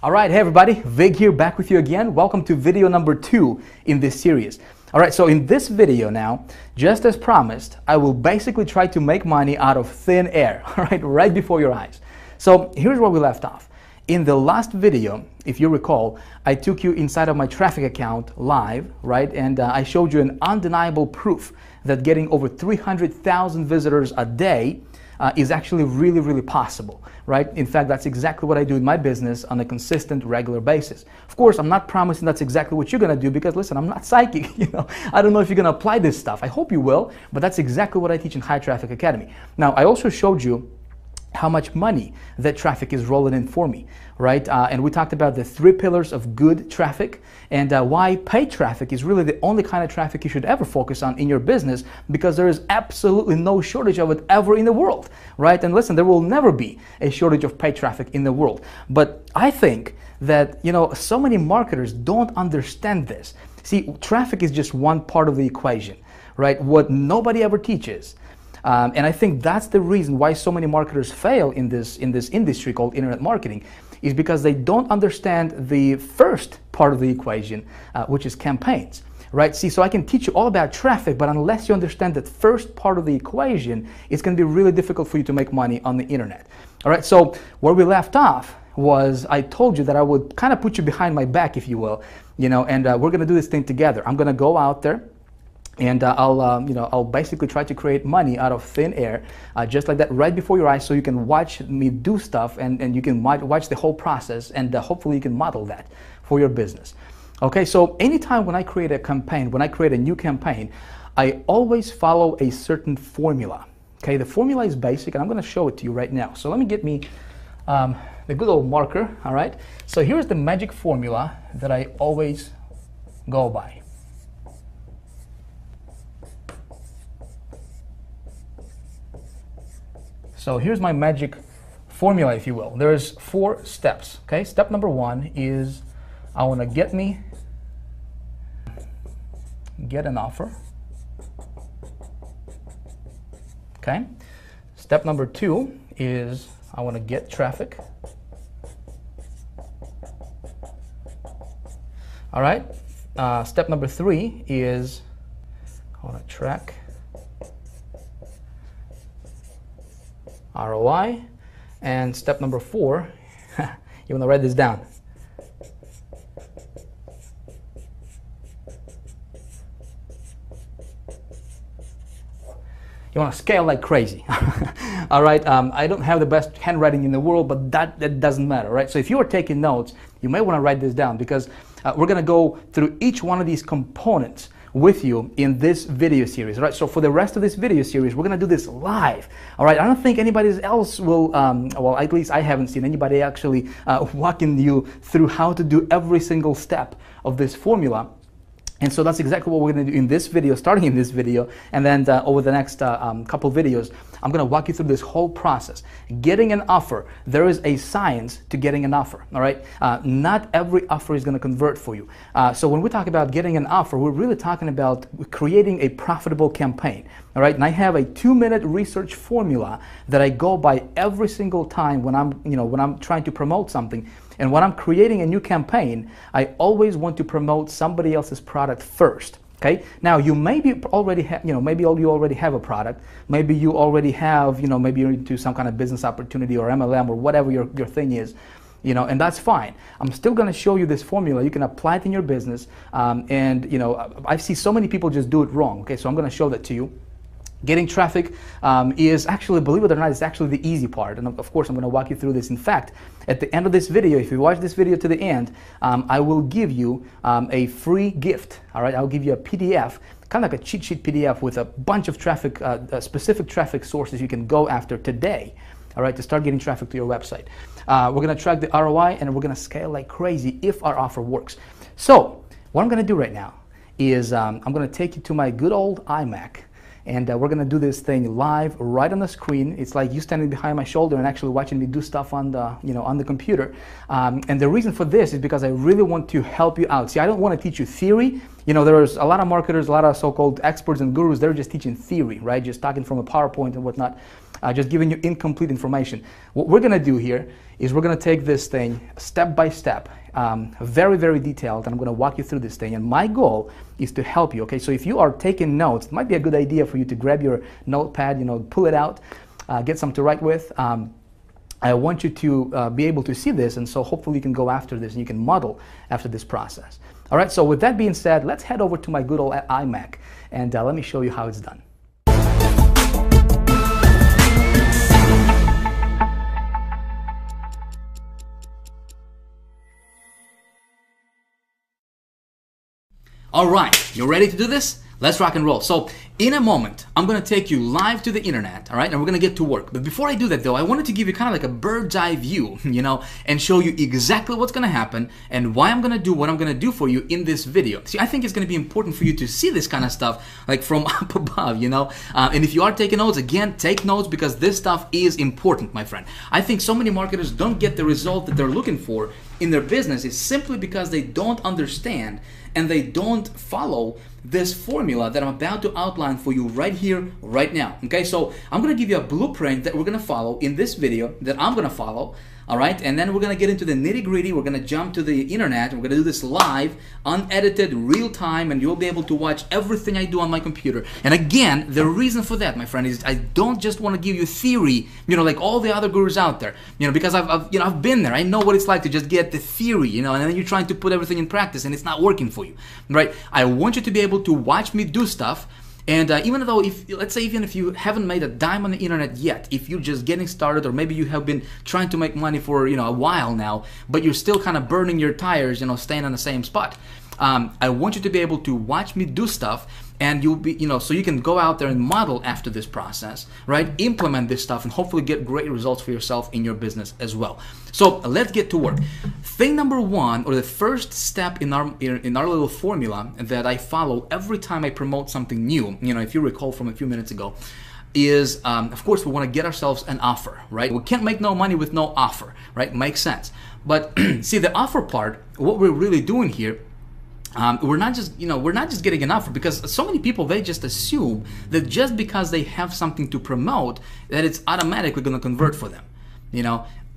All right, hey everybody, Vick here, back with you again. Welcome to video number 2 in this series. All right, so in this video now, just as promised, I will basically try to make money out of thin air, all right before your eyes. So here's where we left off. In the last video, if you recall, I took you inside of my traffic account live, right? And I showed you an undeniable proof that getting over 300,000 visitors a day is actually really possible, right? In fact, that's exactly what I do in my business on a consistent, regular basis. Of course, I'm not promising that's exactly what you're gonna do because listen, I'm not psychic, I don't know if you're gonna apply this stuff. I hope you will, but that's exactly what I teach in High Traffic Academy. Now, I also showed you how much money that traffic is rolling in for me, right? And we talked about the 3 pillars of good traffic and why paid traffic is really the only kind of traffic you should ever focus on in your business because there is absolutely no shortage of it ever in the world, right? And listen, there will never be a shortage of paid traffic in the world. But I think that, so many marketers don't understand this. See, traffic is just one part of the equation, right? What nobody ever teaches. And I think that's the reason why so many marketers fail in this industry called internet marketing is because they don't understand the first part of the equation, which is campaigns, right? See, so I can teach you all about traffic, but unless you understand that first part of the equation, it's going to be really difficult for you to make money on the internet. All right, so where we left off was I told you that I would kind of put you behind my back, if you will, and we're going to do this thing together. I'm going to go out there. And I'll basically try to create money out of thin air, just like that, right before your eyes, so you can watch me do stuff and you can watch the whole process, and hopefully you can model that for your business. Okay, so anytime when I create a campaign, when I create a new campaign, I always follow a certain formula. Okay, the formula is basic, and I'm going to show it to you right now. So let me get me the good old marker. All right, so here's the magic formula that I always go by. So here's my magic formula, if you will. There's 4 steps, okay? Step number 1 is I want to get an offer, okay? Step number 2 is I want to get traffic. All right? Step number 3 is I want to track ROI, and step number 4, you want to write this down. You want to scale like crazy. All right, I don't have the best handwriting in the world, but that doesn't matter, right? So if you are taking notes, you may want to write this down because we're going to go through each one of these components with you in this video series, right? So for the rest of this video series, we're gonna do this live, all right? I don't think anybody else will, well, at least I haven't seen anybody actually walking you through how to do every single step of this formula. And so that's exactly what we're going to do in this video, starting in this video, and then over the next couple videos, I'm going to walk you through this whole process. Getting an offer, there is a science to getting an offer, all right? Not every offer is going to convert for you. So when we talk about getting an offer, we're really talking about creating a profitable campaign, all right? And I have a 2-minute research formula that I go by every single time when I'm trying to promote something. And when I'm creating a new campaign, I always want to promote somebody else's product first. Okay. Now you maybe already have, maybe you already have a product. Maybe you already have, maybe you're into some kind of business opportunity or MLM or whatever your thing is, and that's fine. I'm still going to show you this formula. You can apply it in your business, and I see so many people just do it wrong. Okay, so I'm going to show that to you. Getting traffic is actually, believe it or not, it's actually the easy part. And of course, I'm going to walk you through this. In fact, at the end of this video, if you watch this video to the end, I will give you a free gift. All right, I'll give you a PDF, kind of like a cheat sheet PDF with a bunch of traffic, specific traffic sources you can go after today. All right, to start getting traffic to your website. We're going to track the ROI and we're going to scale like crazy if our offer works. So what I'm going to do right now is I'm going to take you to my good old iMac. And we're going to do this thing live right on the screen. It's like you standing behind my shoulder and actually watching me do stuff on the, on the computer. And the reason for this is because I really want to help you out. See, I don't want to teach you theory. There's a lot of marketers, a lot of so-called experts and gurus, they're just teaching theory, right? Just talking from a PowerPoint and whatnot. just giving you incomplete information. What we're going to do here is we're going to take this thing step by step, very, very detailed, and I'm going to walk you through this thing. And my goal is to help you, okay? So if you are taking notes, it might be a good idea for you to grab your notepad, pull it out, get something to write with. I want you to be able to see this, and so hopefully you can go after this and you can model after this process. All right, so with that being said, let's head over to my good old iMac, and let me show you how it's done. All right, you ready to do this? Let's rock and roll. So in a moment, I'm going to take you live to the internet, all right? And we're going to get to work. But before I do that, though, I wanted to give you kind of like a bird's eye view, and show you exactly what's going to happen and why I'm going to do what I'm going to do for you in this video. See, I think it's going to be important for you to see this kind of stuff like from up above, And if you are taking notes, again, take notes because this stuff is important, my friend. I think so many marketers don't get the result that they're looking for in their business is simply because they don't understand and they don't follow this formula that I'm about to outline for you right here, right now. Okay, so I'm gonna give you a blueprint that we're gonna follow in this video that I'm gonna follow. All right, and then we're gonna get into the nitty-gritty. We're gonna jump to the internet. We're gonna do this live, unedited, real time, and you'll be able to watch everything I do on my computer. And again, the reason for that, my friend, is I don't just want to give you theory, like all the other gurus out there, because I've been there. I know what it's like to just get the theory, and then you're trying to put everything in practice, and it's not working for you, right? I want you to be able to watch me do stuff. And even though, let's say, even if you haven't made a dime on the internet yet, if you're just getting started, or maybe you have been trying to make money for a while now, but you're still kind of burning your tires, staying on the same spot, I want you to be able to watch me do stuff, and you'll be, so you can go out there and model after this process, right? Implement this stuff and hopefully get great results for yourself in your business as well. So let's get to work. Thing number one, or the first step in our little formula that I follow every time I promote something new, if you recall from a few minutes ago, is of course we want to get ourselves an offer, right? We can't make no money with no offer, right? Makes sense. But see, the offer part, what we're really doing here, we're not just getting an offer, because so many people, they just assume that just because they have something to promote that it's automatically going to convert for them.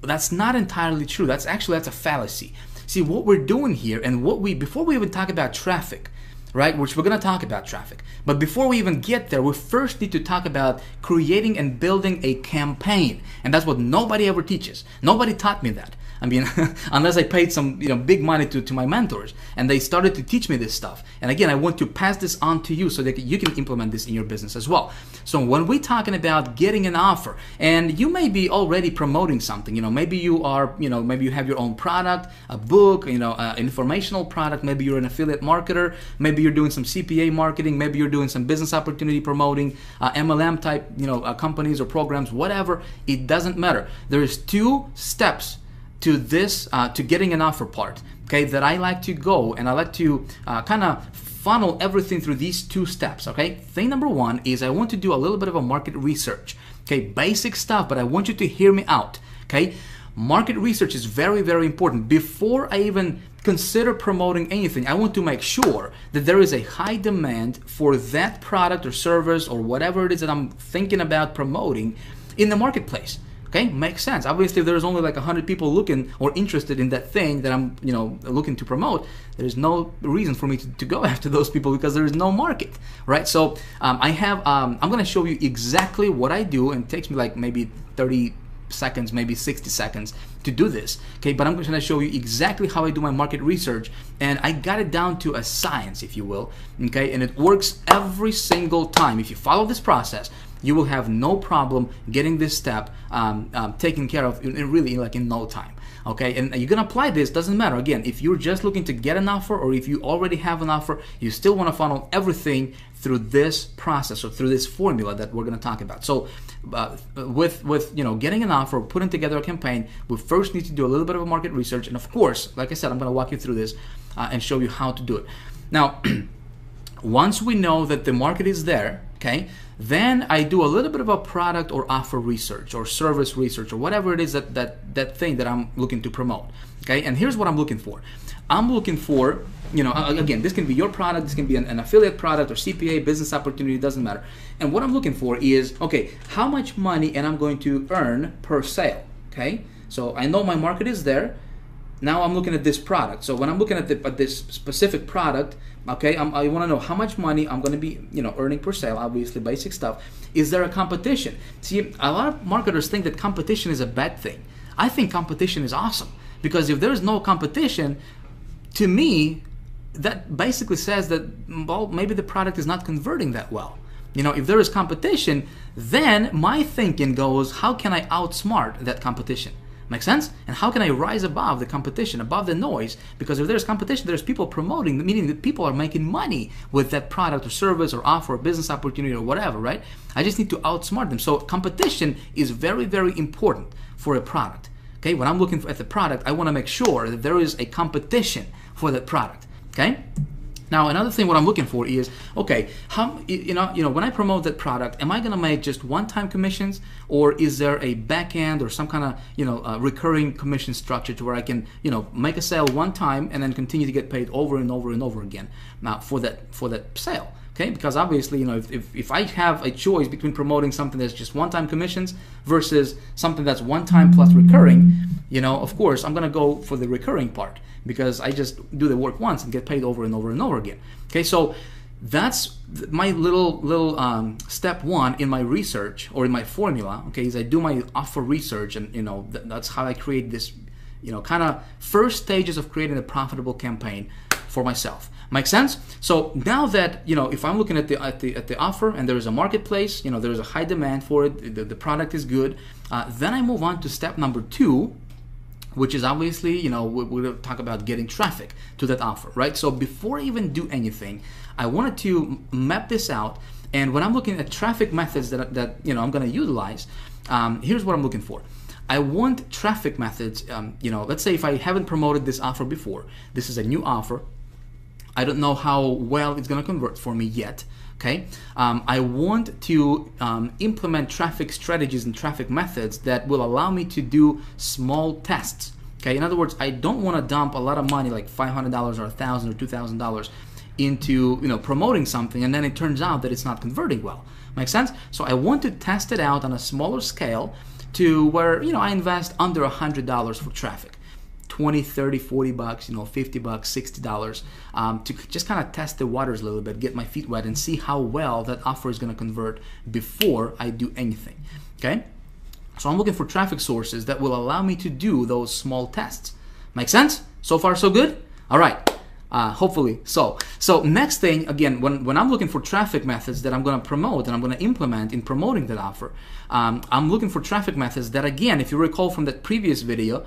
That's not entirely true. That's a fallacy. See, what we're doing here, and before we even talk about traffic, right, which we're going to talk about traffic, but before we even get there, we first need to talk about creating and building a campaign. And that's what nobody ever teaches. Nobody taught me that. I mean, unless I paid some big money to my mentors, and they started to teach me this stuff. And again, I want to pass this on to you so that you can implement this in your business as well. So when we're talking about getting an offer, and you may be already promoting something, maybe you are, maybe you have your own product, a book, an informational product, maybe you're an affiliate marketer, maybe you're doing some CPA marketing, maybe you're doing some business opportunity promoting, MLM type, companies or programs, whatever. It doesn't matter. There's 2 steps to this, to getting an offer part, okay, that I like to go, and I like to kind of funnel everything through these 2 steps, okay? Thing number 1 is I want to do a little bit of a market research, okay? Basic stuff, but I want you to hear me out, okay? Market research is very, very important. Before I even consider promoting anything, I want to make sure that there is a high demand for that product or service or whatever it is that I'm thinking about promoting in the marketplace. Okay, makes sense. Obviously, if there's only like 100 people looking or interested in that thing that I'm, looking to promote, there's no reason for me to go after those people because there is no market, right? So I'm going to show you exactly what I do, and it takes me like maybe 30 seconds, maybe 60 seconds to do this, okay? But I'm going to show you exactly how I do my market research, and I got it down to a science, if you will, okay? And it works every single time. If you follow this process, you will have no problem getting this step taken care of in no time. Okay, and you're gonna apply this, doesn't matter. Again, if you're just looking to get an offer, or if you already have an offer, you still want to funnel everything through this process or through this formula that we're gonna talk about. So with getting an offer, putting together a campaign, we first need to do a little bit of a market research, and of course, like I said, I'm gonna walk you through this and show you how to do it. Now, once we know that the market is there, Okay, then I do a little bit of a product or offer research or service research or whatever it is that thing that I'm looking to promote. Okay, and here's what I'm looking for. I'm looking for, again, this can be your product, this can be an affiliate product or CPA, business opportunity, doesn't matter. And what I'm looking for is, okay, how much money am I going to earn per sale? Okay, so I know my market is there. Now I'm looking at this product. So when I'm looking at this specific product, okay, I want to know how much money I'm going to be, earning per sale. Obviously, basic stuff. Is there a competition? See, a lot of marketers think that competition is a bad thing. I think competition is awesome, because if there is no competition, to me, that basically says that, well, maybe the product is not converting that well. If there is competition, then my thinking goes, how can I outsmart that competition? Make sense? And how can I rise above the competition, above the noise? Because if there's competition, there's people promoting, meaning that people are making money with that product or service or offer or business opportunity or whatever, right? I just need to outsmart them. So competition is very, very important for a product. Okay, when I'm looking at the product, I want to make sure that there is a competition for that product. Okay. Now, another thing what I'm looking for is, okay, how, when I promote that product, am I going to make just one-time commissions, or is there a back end or some kind of, recurring commission structure to where I can, make a sale one time and then continue to get paid over and over and over again for that sale? Okay, because obviously, if I have a choice between promoting something that's just one-time commissions versus something that's one-time plus recurring, of course, I'm going to go for the recurring part, because I just do the work once and get paid over and over and over again. Okay, so that's my little step one in my research or in my formula. Okay, is I do my offer research, and that's how I create this, kind of first stages of creating a profitable campaign for myself. Make sense? So now that, if I'm looking at the offer and there is a marketplace, there is a high demand for it, the product is good, then I move on to step number 2, which is obviously, we're going to talk about getting traffic to that offer, right? So before I even do anything, I wanted to map this out. And when I'm looking at traffic methods that I'm going to utilize, here's what I'm looking for. I want traffic methods, let's say if I haven't promoted this offer before, this is a new offer, I don't know how well it's going to convert for me yet. Okay, I want to implement traffic strategies and traffic methods that will allow me to do small tests. Okay, in other words, I don't want to dump a lot of money, like $500 or $1,000 or $2,000, into promoting something, and then it turns out that it's not converting well. Make sense? So I want to test it out on a smaller scale to where I invest under $100 for traffic. 20, 30, 40 bucks, 50 bucks, $60, to just kind of test the waters a little bit, get my feet wet and see how well that offer is going to convert before I do anything. Okay? So I'm looking for traffic sources that will allow me to do those small tests. Make sense? So far, so good? All right. Hopefully so. So next thing, again, when I'm looking for traffic methods that I'm going to promote and I'm going to implement in promoting that offer, I'm looking for traffic methods that, again, if you recall from that previous video,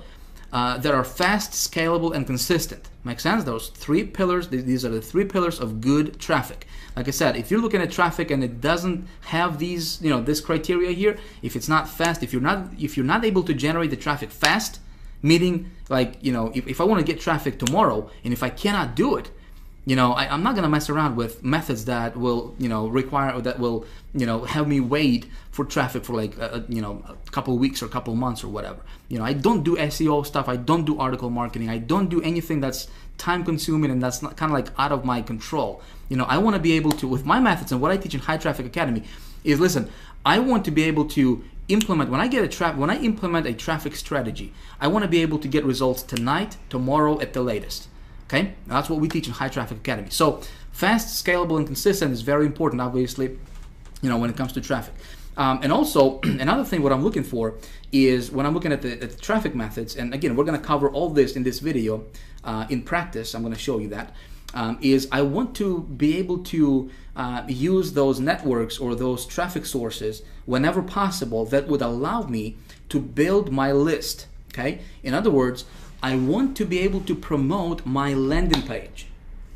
that are fast, scalable, and consistent. Make sense? Those 3 pillars, these are the 3 pillars of good traffic. Like I said, if you're looking at traffic and it doesn't have these, this criteria here, if it's not fast, if you're not able to generate the traffic fast, meaning like, if I want to get traffic tomorrow and if I cannot do it, I'm not going to mess around with methods that will, require, or that will, have me wait for traffic for like, a couple weeks or a couple months or whatever. I don't do SEO stuff. I don't do article marketing. I don't do anything that's time consuming and that's not kind of like out of my control. I want to be able to, with my methods and what I teach in High Traffic Academy is, listen, I want to be able to implement, when I implement a traffic strategy, I want to be able to get results tonight, tomorrow at the latest. Okay, that's what we teach in High Traffic Academy. So fast, scalable, and consistent is very important, obviously, when it comes to traffic. And also, another thing what I'm looking for is when I'm looking at the traffic methods, and again, we're going to cover all this in this video in practice. I'm going to show you that. Is I want to be able to use those networks or those traffic sources whenever possible that would allow me to build my list. Okay, in other words, I want to be able to promote my landing page.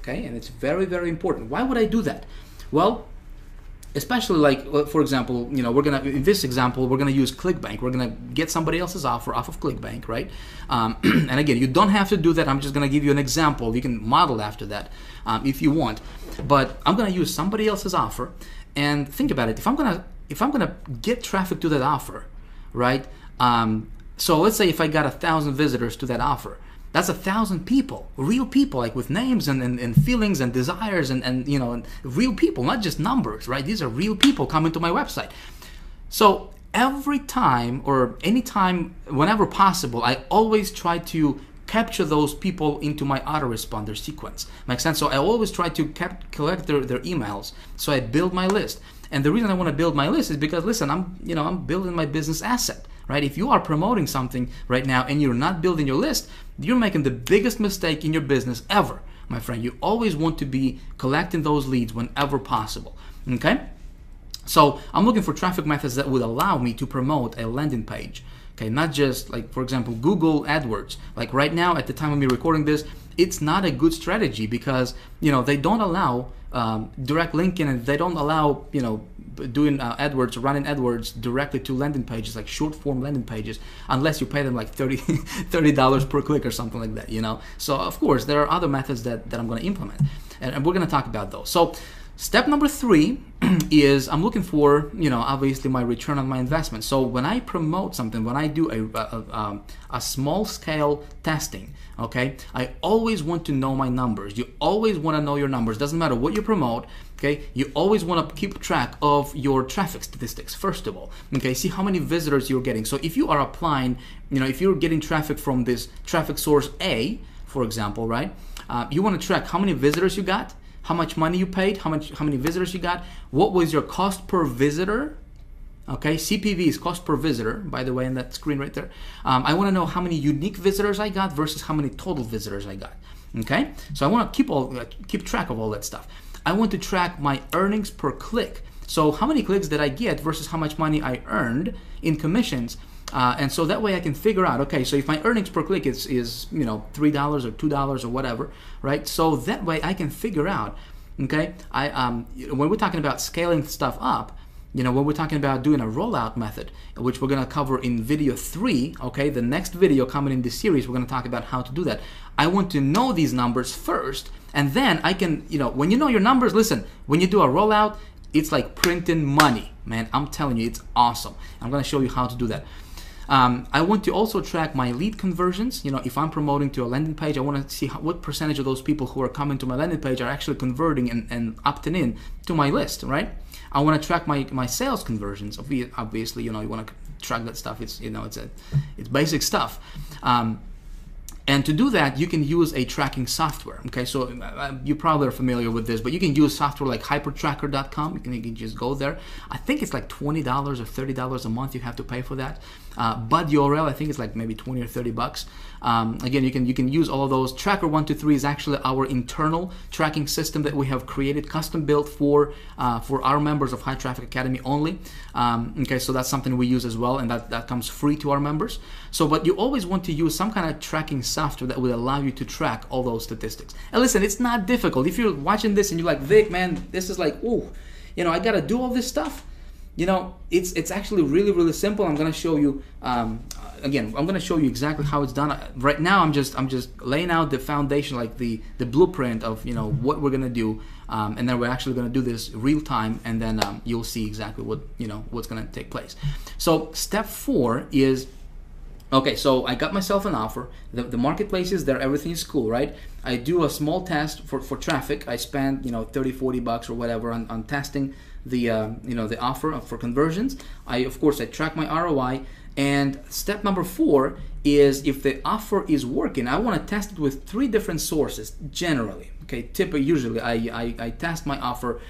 Okay, and it's very, very important. Why would I do that? Well, Especially like, for example, you know, in this example, we're gonna use ClickBank. We're gonna get somebody else's offer off of ClickBank, right? And again, you don't have to do that. I'm just gonna give you an example. You can model after that if you want. But I'm gonna use somebody else's offer, and think about it. If I'm gonna get traffic to that offer, right? So let's say if I got 1,000 visitors to that offer, that's 1,000 people, real people, like with names and feelings and desires and you know, and real people, not just numbers, right? These are real people coming to my website. So every time or anytime, whenever possible, I always try to capture those people into my autoresponder sequence. Makes sense? So I always try to collect their emails. So I build my list. And the reason I want to build my list is because, listen, I'm building my business asset, right? If you are promoting something right now and you're not building your list, you're making the biggest mistake in your business ever, my friend. You always want to be collecting those leads whenever possible, okay? So I'm looking for traffic methods that would allow me to promote a landing page, okay? Not just like, for example, Google AdWords. Like right now, at the time of me recording this, it's not a good strategy because, you know, they don't allow direct linking, and they don't allow, you know, doing running AdWords directly to landing pages, like short form landing pages, unless you pay them like $30 per click or something like that, you know. So of course there are other methods that I'm going to implement, and we're going to talk about those. So step number 3 is I'm looking for, you know, obviously my return on my investment. So when I promote something, when I do a small scale testing, okay, I always want to know my numbers. You always want to know your numbers. Doesn't matter what you promote, okay? You always want to keep track of your traffic statistics, first of all, okay? See how many visitors you're getting. So if you are applying, you know, if you're getting traffic from this traffic source A, for example, right? You want to track how many visitors you got, how much money you paid, how many visitors you got, what was your cost per visitor, okay? CPV is cost per visitor, by the way, in that screen right there. I want to know how many unique visitors I got versus how many total visitors I got, okay? So I want to keep track of all that stuff. I want to track my earnings per click. So how many clicks did I get versus how much money I earned in commissions. And so that way I can figure out, okay, so if my earnings per click is you know, $3 or $2 or whatever, right? So that way I can figure out, okay, when we're talking about scaling stuff up, you know, when we're talking about doing a rollout method, which we're going to cover in video 3, okay, the next video coming in this series, we're going to talk about how to do that. I want to know these numbers first, and then I can, you know, when you know your numbers, listen, when you do a rollout, it's like printing money, man. I'm telling you, it's awesome. I'm going to show you how to do that. I want to also track my lead conversions. You know, if I'm promoting to a landing page, I want to see what percentage of those people who are coming to my landing page are actually converting and opting in to my list, right? I want to track my sales conversions. Obviously, you know, you want to track that stuff. It's, you know, it's basic stuff. And to do that, you can use a tracking software. Okay, so you probably are familiar with this, but you can use software like hypertracker.com. You can just go there. I think it's like $20 or $30 a month you have to pay for that. Bud URL, I think it's like maybe 20 or 30 bucks. Again, you can use all of those. Tracker 123 is actually our internal tracking system that we have created, custom built for our members of High Traffic Academy only. Okay, so that's something we use as well, and that comes free to our members. So, but you always want to use some kind of tracking software that will allow you to track all those statistics. And listen, it's not difficult. If you're watching this and you're like, Vic, man, this is like, ooh, you know, I gotta do all this stuff. You know, it's actually really, really simple. I'm gonna show you. Again, I'm gonna show you exactly how it's done. Right now, I'm just laying out the foundation, like the blueprint of, you know, what we're gonna do, and then we're actually gonna do this real time, and then you'll see exactly what, you know, what's gonna take place. So step 4 is, okay, so I got myself an offer. The marketplace is there. Everything is cool, right? I do a small test for traffic. I spend, you know, 30, 40 bucks or whatever on testing the you know, the offer for conversions. Of course I track my ROI. And step number 4 is, if the offer is working, I want to test it with 3 different sources generally. Okay, usually I test my offer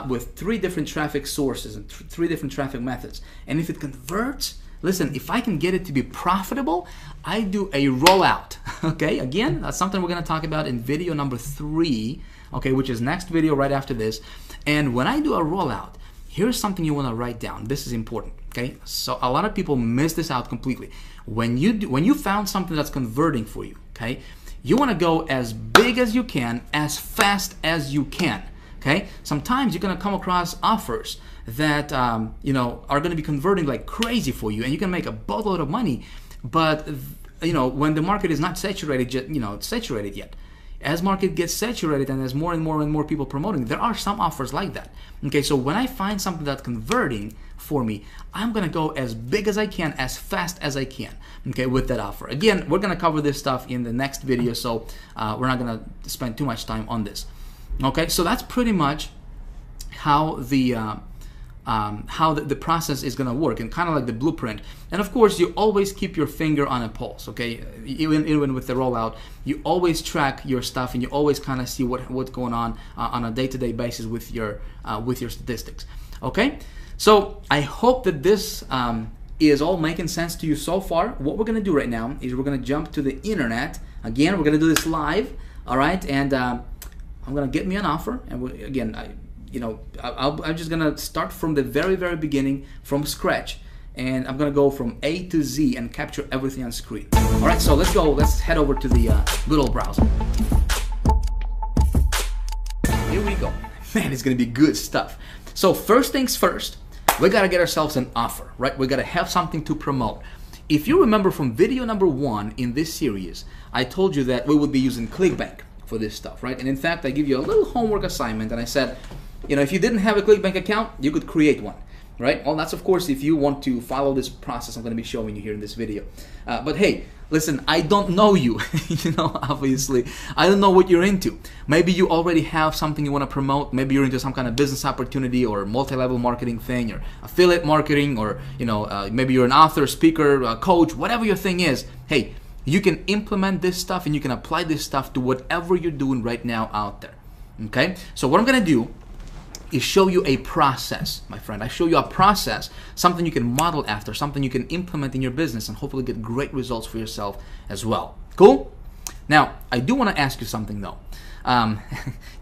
with 3 different traffic sources and 3 different traffic methods. And if it converts, listen, if I can get it to be profitable, I do a rollout. Okay, again, that's something we're going to talk about in video number 3, okay, which is next video right after this. And when I do a rollout, here's something you want to write down. This is important, okay? So a lot of people miss this out completely. When you found something that's converting for you, okay, you want to go as big as you can, as fast as you can. Okay, sometimes you're gonna come across offers that you know, are gonna be converting like crazy for you, and you can make a boatload of money. But you know, when the market is not saturated yet, saturated yet. As market gets saturated and as more and more people promoting, there are some offers like that. Okay, so when I find something that's converting for me, I'm gonna go as big as I can, as fast as I can, okay, with that offer. Again, we're gonna cover this stuff in the next video, so we're not gonna spend too much time on this. Okay, so that's pretty much how the process is going to work, and kind of like the blueprint. And of course, you always keep your finger on a pulse, okay? Even with the rollout, you always track your stuff, and you always kind of see what's going on a day-to-day basis with your statistics, okay? So I hope that this is all making sense to you so far. What we're going to do right now is we're going to jump to the internet. Again, we're going to do this live, all right? And I'm going to get me an offer, and I'm just gonna start from the very beginning, from scratch, and I'm gonna go from A to Z and capture everything on screen. All right, so let's go. Let's head over to the good old browser. Here we go. Man, it's gonna be good stuff. So first things first, we gotta get ourselves an offer, right? We gotta have something to promote. If you remember from video number 1 in this series, I told you that we would be using ClickBank for this stuff, right? And in fact, I give you a little homework assignment, and I said, you know, if you didn't have a ClickBank account, you could create one, right? Well, that's of course if you want to follow this process I'm going to be showing you here in this video. But hey, listen, I don't know you, you know, obviously. I don't know what you're into. Maybe you already have something you want to promote. Maybe you're into some kind of business opportunity or multi-level marketing thing or affiliate marketing, or, you know, maybe you're an author, speaker, coach, whatever your thing is. Hey, you can implement this stuff and you can apply this stuff to whatever you're doing right now out there, okay? So what I'm going to do is show you a process, my friend. I show you a process, something you can model after, something you can implement in your business and hopefully get great results for yourself as well. Cool? Now, I do want to ask you something though.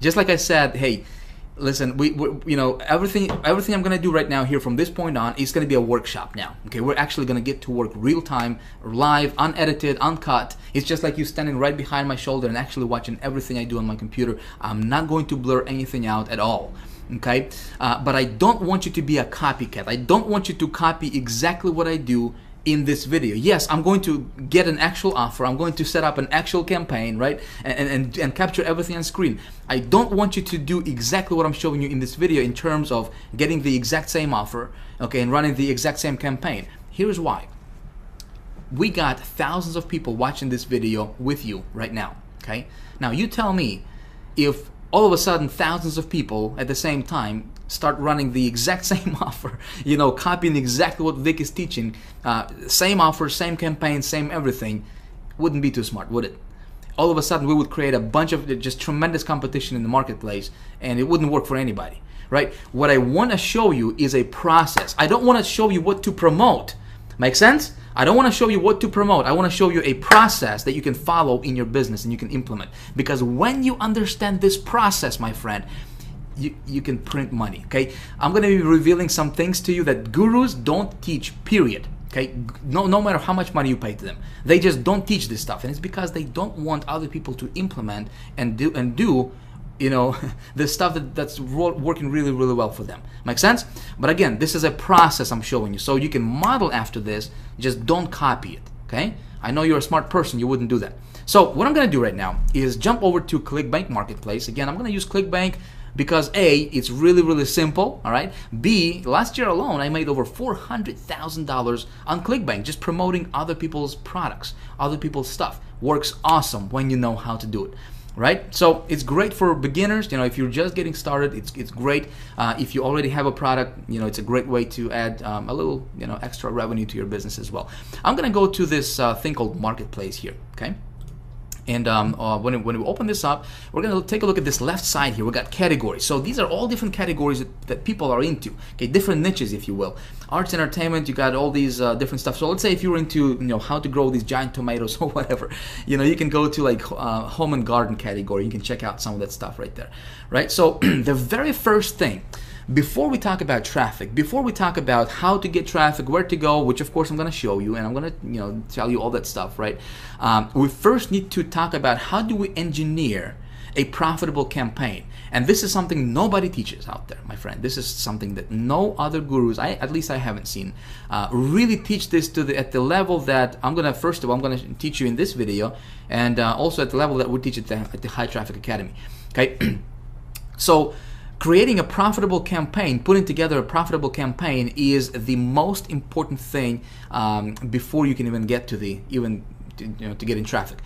Just like I said, hey, listen, you know, everything I'm going to do right now here from this point on is going to be a workshop now. Okay, we're actually going to get to work real time, live, unedited, uncut. It's just like you standing right behind my shoulder and actually watching everything I do on my computer. I'm not going to blur anything out at all. Okay, but I don't want you to be a copycat. I don't want you to copy exactly what I do in this video. Yes, I'm going to get an actual offer. I'm going to set up an actual campaign, right? And capture everything on screen. I don't want you to do exactly what I'm showing you in this video in terms of getting the exact same offer, okay, and running the exact same campaign. Here's why. We got thousands of people watching this video with you right now, okay? Now you tell me if all of a sudden thousands of people at the same time start running the exact same offer, you know, copying exactly what Vick is teaching, same offer, same campaign, same everything, wouldn't be too smart, would it? All of a sudden we would create a bunch of just tremendous competition in the marketplace, and it wouldn't work for anybody, right? What I want to show you is a process. I don't want to show you what to promote. Make sense? I don't want to show you what to promote. I want to show you a process that you can follow in your business and you can implement. Because when you understand this process, my friend, you can print money, okay? I'm going to be revealing some things to you that gurus don't teach, period. Okay, no matter how much money you pay to them, they just don't teach this stuff, and it's because they don't want other people to implement and do you know, the stuff that's working really well for them. Make sense? But again, this is a process I'm showing you, so you can model after this. Just don't copy it. Okay? I know you're a smart person. You wouldn't do that. So what I'm going to do right now is jump over to ClickBank Marketplace. Again, I'm going to use ClickBank because A, it's really simple, all right? B, last year alone, I made over $400,000 on ClickBank just promoting other people's products, other people's stuff. Works awesome when you know how to do it, right? So it's great for beginners. You know, if you're just getting started, it's great. If you already have a product, you know, it's a great way to add a little, you know, extra revenue to your business as well. I'm going to go to this thing called Marketplace here, okay? And when we open this up, we're going to take a look at this left side here. We got categories. So these are all different categories that people are into. Okay, different niches, if you will. Arts, entertainment. You got all these different stuff. So let's say if you're into, you know, how to grow these giant tomatoes or whatever, you know, you can go to like home and garden category. You can check out some of that stuff right there, right? So the very first thing, before we talk about traffic, before we talk about how to get traffic, where to go, which of course I'm going to show you, and I'm going to, you know, tell you all that stuff, right? We first need to talk about how do we engineer a profitable campaign. And this is something nobody teaches out there, my friend. This is something that no other gurus, at least I haven't seen, really teach this at the level that I'm gonna, first of all, I'm gonna teach you in this video, and also at the level that we teach at the High Traffic Academy. Okay, so creating a profitable campaign, putting together a profitable campaign is the most important thing before you can even get to to get in traffic.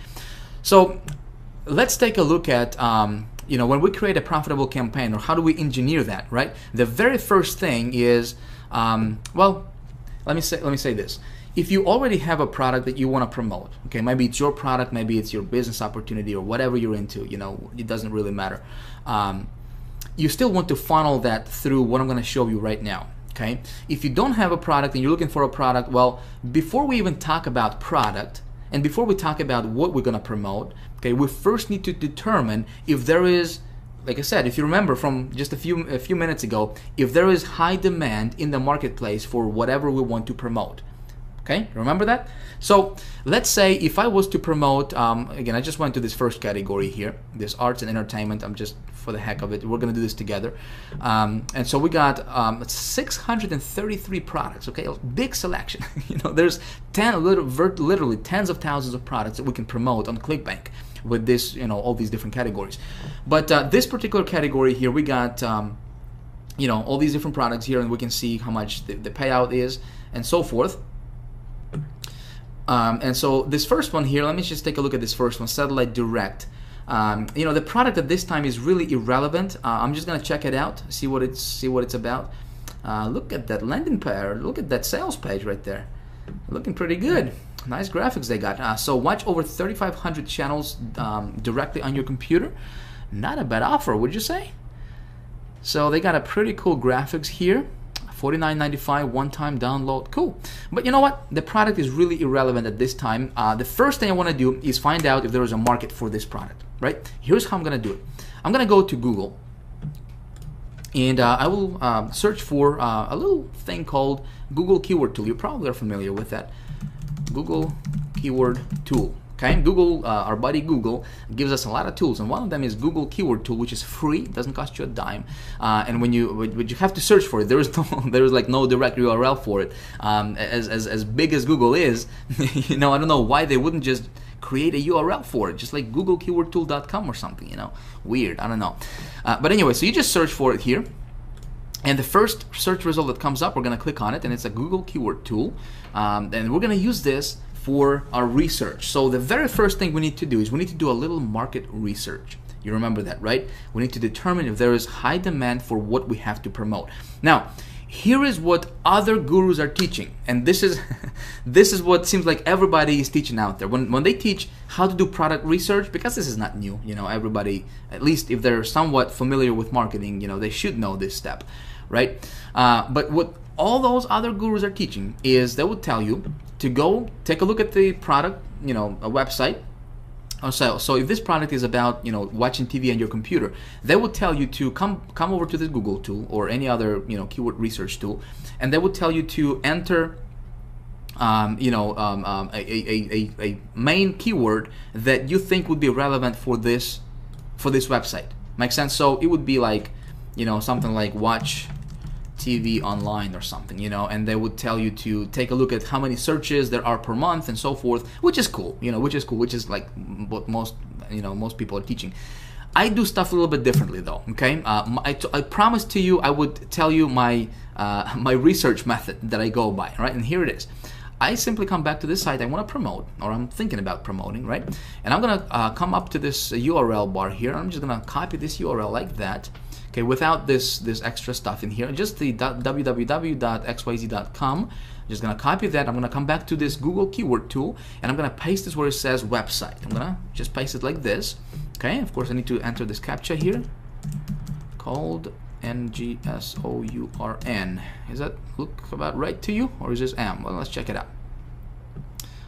So let's take a look at when we create a profitable campaign, or how do we engineer that, right? The very first thing is, well, let me say this. If you already have a product that you want to promote, okay, maybe it's your product, maybe it's your business opportunity, or whatever you're into, it doesn't really matter. You still want to funnel that through what I'm going to show you right now. Okay, if you don't have a product and you're looking for a product, well, before we even talk about product, and before we talk about what we're going to promote, okay, we first need to determine if there is, like I said, if you remember from just a few minutes ago, if there is high demand in the marketplace for whatever we want to promote. Okay, remember that? So let's say if I was to promote, again, I just went to this first category here, this arts and entertainment. I'm just, for the heck of it, we're going to do this together. And so we got 633 products, okay, a big selection. There's literally tens of thousands of products that we can promote on ClickBank with this, all these different categories. But this particular category here, we got, all these different products here, and we can see how much the payout is and so forth. And so this first one here, let me just take a look at this first one, Satellite Direct. The product at this time is really irrelevant. I'm just gonna check it out, see what it's about. Look at that landing page, look at that sales page right there, looking pretty good. Nice graphics they got. So watch over 3,500 channels directly on your computer. Not a bad offer, would you say? So they got a pretty cool graphics here. $49.95 one-time download, cool. But you know what? The product is really irrelevant at this time. The first thing I want to do is find out if there is a market for this product, right? Here's how I'm going to do it. I'm going to go to Google, and I will search for a little thing called Google Keyword Tool. You probably are familiar with that. Google Keyword Tool. Okay, Google, our buddy Google, gives us a lot of tools, and one of them is Google Keyword Tool, which is free, it doesn't cost you a dime, and when you have to search for it, there is like no direct URL for it. As big as Google is, I don't know why they wouldn't just create a URL for it, just like googlekeywordtool.com or something, weird, I don't know. But anyway, so you just search for it here, and the first search result that comes up, we're going to click on it, and it's a Google Keyword Tool, and we're going to use this for our research. So the very first thing we need to do is we need to do a little market research. You remember that, right? We need to determine if there is high demand for what we have to promote. Now, here is what other gurus are teaching, and this is this is what seems like everybody is teaching out there. When they teach how to do product research, because this is not new, everybody, at least if they're somewhat familiar with marketing, they should know this step, right? But what all those other gurus are teaching is they would tell you to go take a look at the product, a website. So if this product is about watching TV on your computer, they would tell you to come over to this Google tool or any other keyword research tool, and they would tell you to enter a main keyword that you think would be relevant for this website. Make sense? So it would be like something like watch TV online or something, and they would tell you to take a look at how many searches there are per month and so forth, which is cool, which is like what most people are teaching. I do stuff a little bit differently though, okay? I promised to you I would tell you my my research method that I go by, right? And here it is. I simply come back to this site I want to promote, or I'm thinking about promoting, right? And I'm gonna come up to this URL bar here. I'm just gonna copy this URL like that. Okay, without this extra stuff in here, just the www.xyz.com. I'm just gonna copy that. I'm gonna come back to this Google Keyword Tool, and I'm gonna paste this where it says website. I'm gonna just paste it like this. Okay, of course I need to enter this CAPTCHA here, called NGSOURN. Does that look about right to you, or is this M? Well, let's check it out.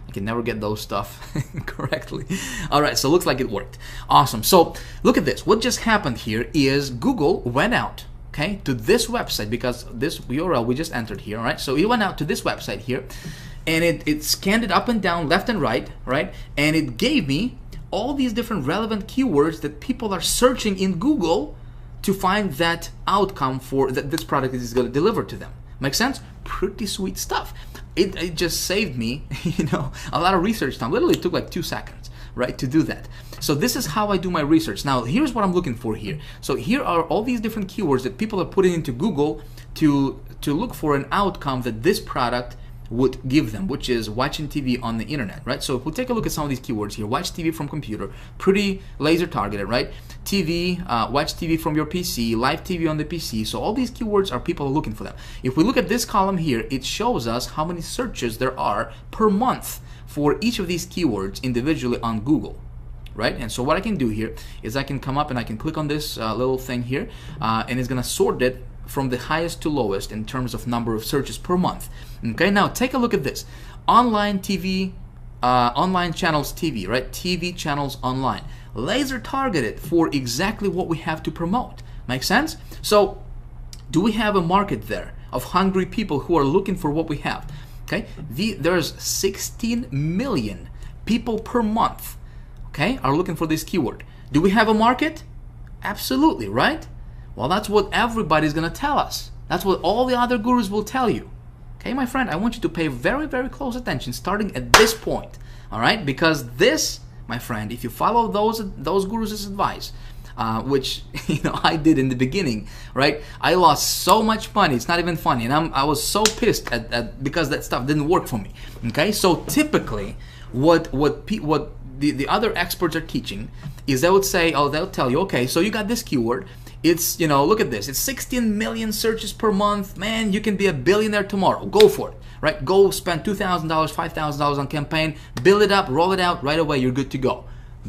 I can never get those stuff correctly. All right, so it looks like it worked. Awesome. So look at this. What just happened here is Google went out, okay, to this website, because this URL we just entered here, all right? So it went out to this website here, and it scanned it up and down, left and right, and it gave me all these different relevant keywords that people are searching in Google to find that outcome for that this product is going to deliver to them. Make sense? Pretty sweet stuff. It just saved me, a lot of research time. Literally took like 2 seconds, right, to do that. So this is how I do my research. Now, here's what I'm looking for here. So here are all these different keywords that people are putting into Google to look for an outcome that this product would give them, which is watching TV on the internet, right? So if we take a look at some of these keywords here, watch TV from computer, pretty laser targeted, right? TV, watch TV from your PC, live TV on the PC. So all these keywords are people are looking for them. If we look at this column here, it shows us how many searches there are per month for each of these keywords individually on Google, right? And so what I can do here is I can come up and I can click on this little thing here, and it's gonna sort it from the highest to lowest in terms of number of searches per month. Okay, now take a look at this. Online TV, online channels TV, right? TV channels online. Laser targeted for exactly what we have to promote. Make sense? So do we have a market there of hungry people who are looking for what we have? Okay, there's 16 million people per month, okay, are looking for this keyword. Do we have a market? Absolutely, right? Well, that's what everybody's gonna tell us. That's what all the other gurus will tell you. Okay, my friend, I want you to pay very, very close attention starting at this point, all right? Because this, my friend, if you follow those gurus' advice, which I did in the beginning, right? I lost so much money. It's not even funny, and I was so pissed at because that stuff didn't work for me. Okay, so typically, what the other experts are teaching is they would say, they'll tell you, okay, so you got this keyword. It's, look at this. It's 16 million searches per month. Man, you can be a billionaire tomorrow. Go for it, right? Go spend $2,000, $5,000 on campaign, build it up, roll it out right away. You're good to go.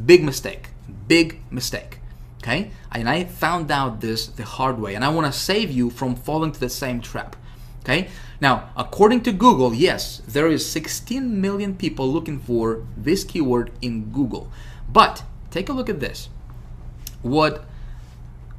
Big mistake. Big mistake. Okay? And I found out this the hard way, and I want to save you from falling to the same trap. Okay? Now, according to Google, yes, there is 16 million people looking for this keyword in Google. But take a look at this. What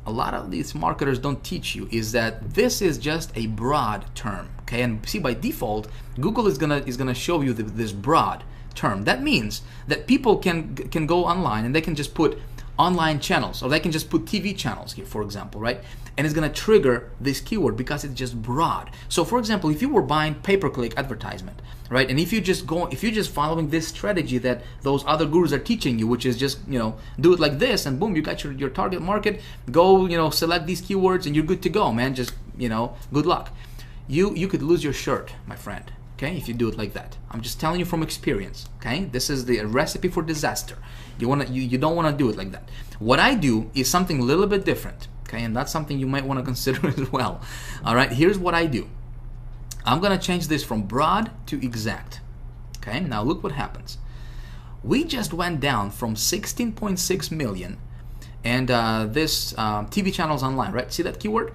a lot of these marketers don't teach you is that this is just a broad term. Okay? And see, by default, Google is gonna show you this broad term. That means that people can go online and they can just put online channels, or they can just put TV channels here, for example, right? And it's gonna trigger this keyword because it's just broad. So for example, if you were buying pay-per-click advertisement, right? And if you're just following this strategy that those other gurus are teaching you, which is just, do it like this and boom, you got your target market, go, select these keywords and you're good to go, man. Just, good luck. You could lose your shirt, my friend. Okay, if you do it like that. I'm just telling you from experience. Okay, this is the recipe for disaster. You don't want to do it like that. What I do is something a little bit different. Okay, and that's something you might want to consider as well. All right, here's what I do. I'm gonna change this from broad to exact. Okay, now look what happens. We just went down from 16.6 million, and this TV channels online, right? See that keyword?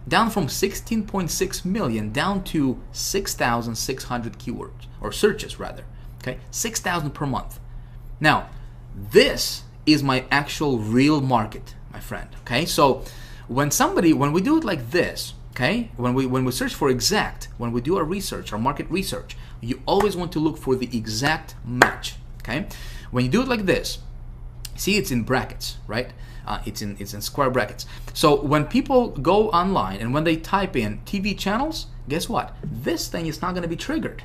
Down from 16.6 million down to 6,600 keywords, or searches rather. Okay, 6,000 per month. Now, this is my actual real market, my friend. Okay, so when we do it like this, okay, when we search for exact, when we do our research, our market research, you always want to look for the exact match. Okay, when you do it like this, see, it's in brackets, right? It's in square brackets. So when people go online and when they type in TV channels, guess what? This thing is not going to be triggered.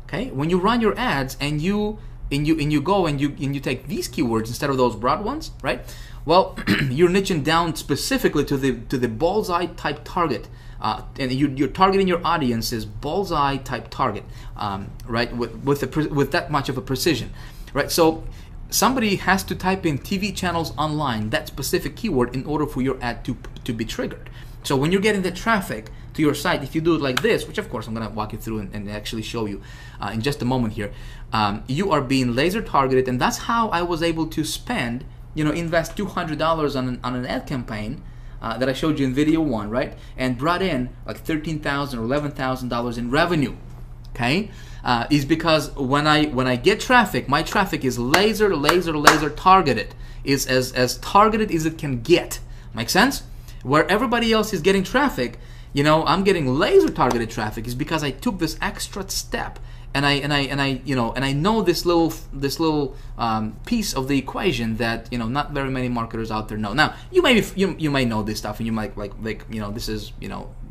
Okay? When you run your ads and you go and you take these keywords instead of those broad ones, right? Well, you're niching down specifically to the bullseye type target, and you're targeting your audience as bullseye type target, right? With that much of a precision, right? So somebody has to type in TV channels online, that specific keyword, in order for your ad to be triggered. So when you're getting the traffic to your site, if you do it like this, which of course I'm going to walk you through and actually show you in just a moment here, you are being laser targeted, and that's how I was able to spend, invest $200 on an ad campaign that I showed you in video 1, right? And brought in like $13,000 or $11,000 in revenue. Okay, is because when I get traffic, my traffic is laser targeted, is as targeted as it can get. Make sense? Where everybody else is getting traffic, I'm getting laser targeted traffic is because I took this extra step and I know this little piece of the equation that not very many marketers out there know. Now you may know this stuff, and you might like this is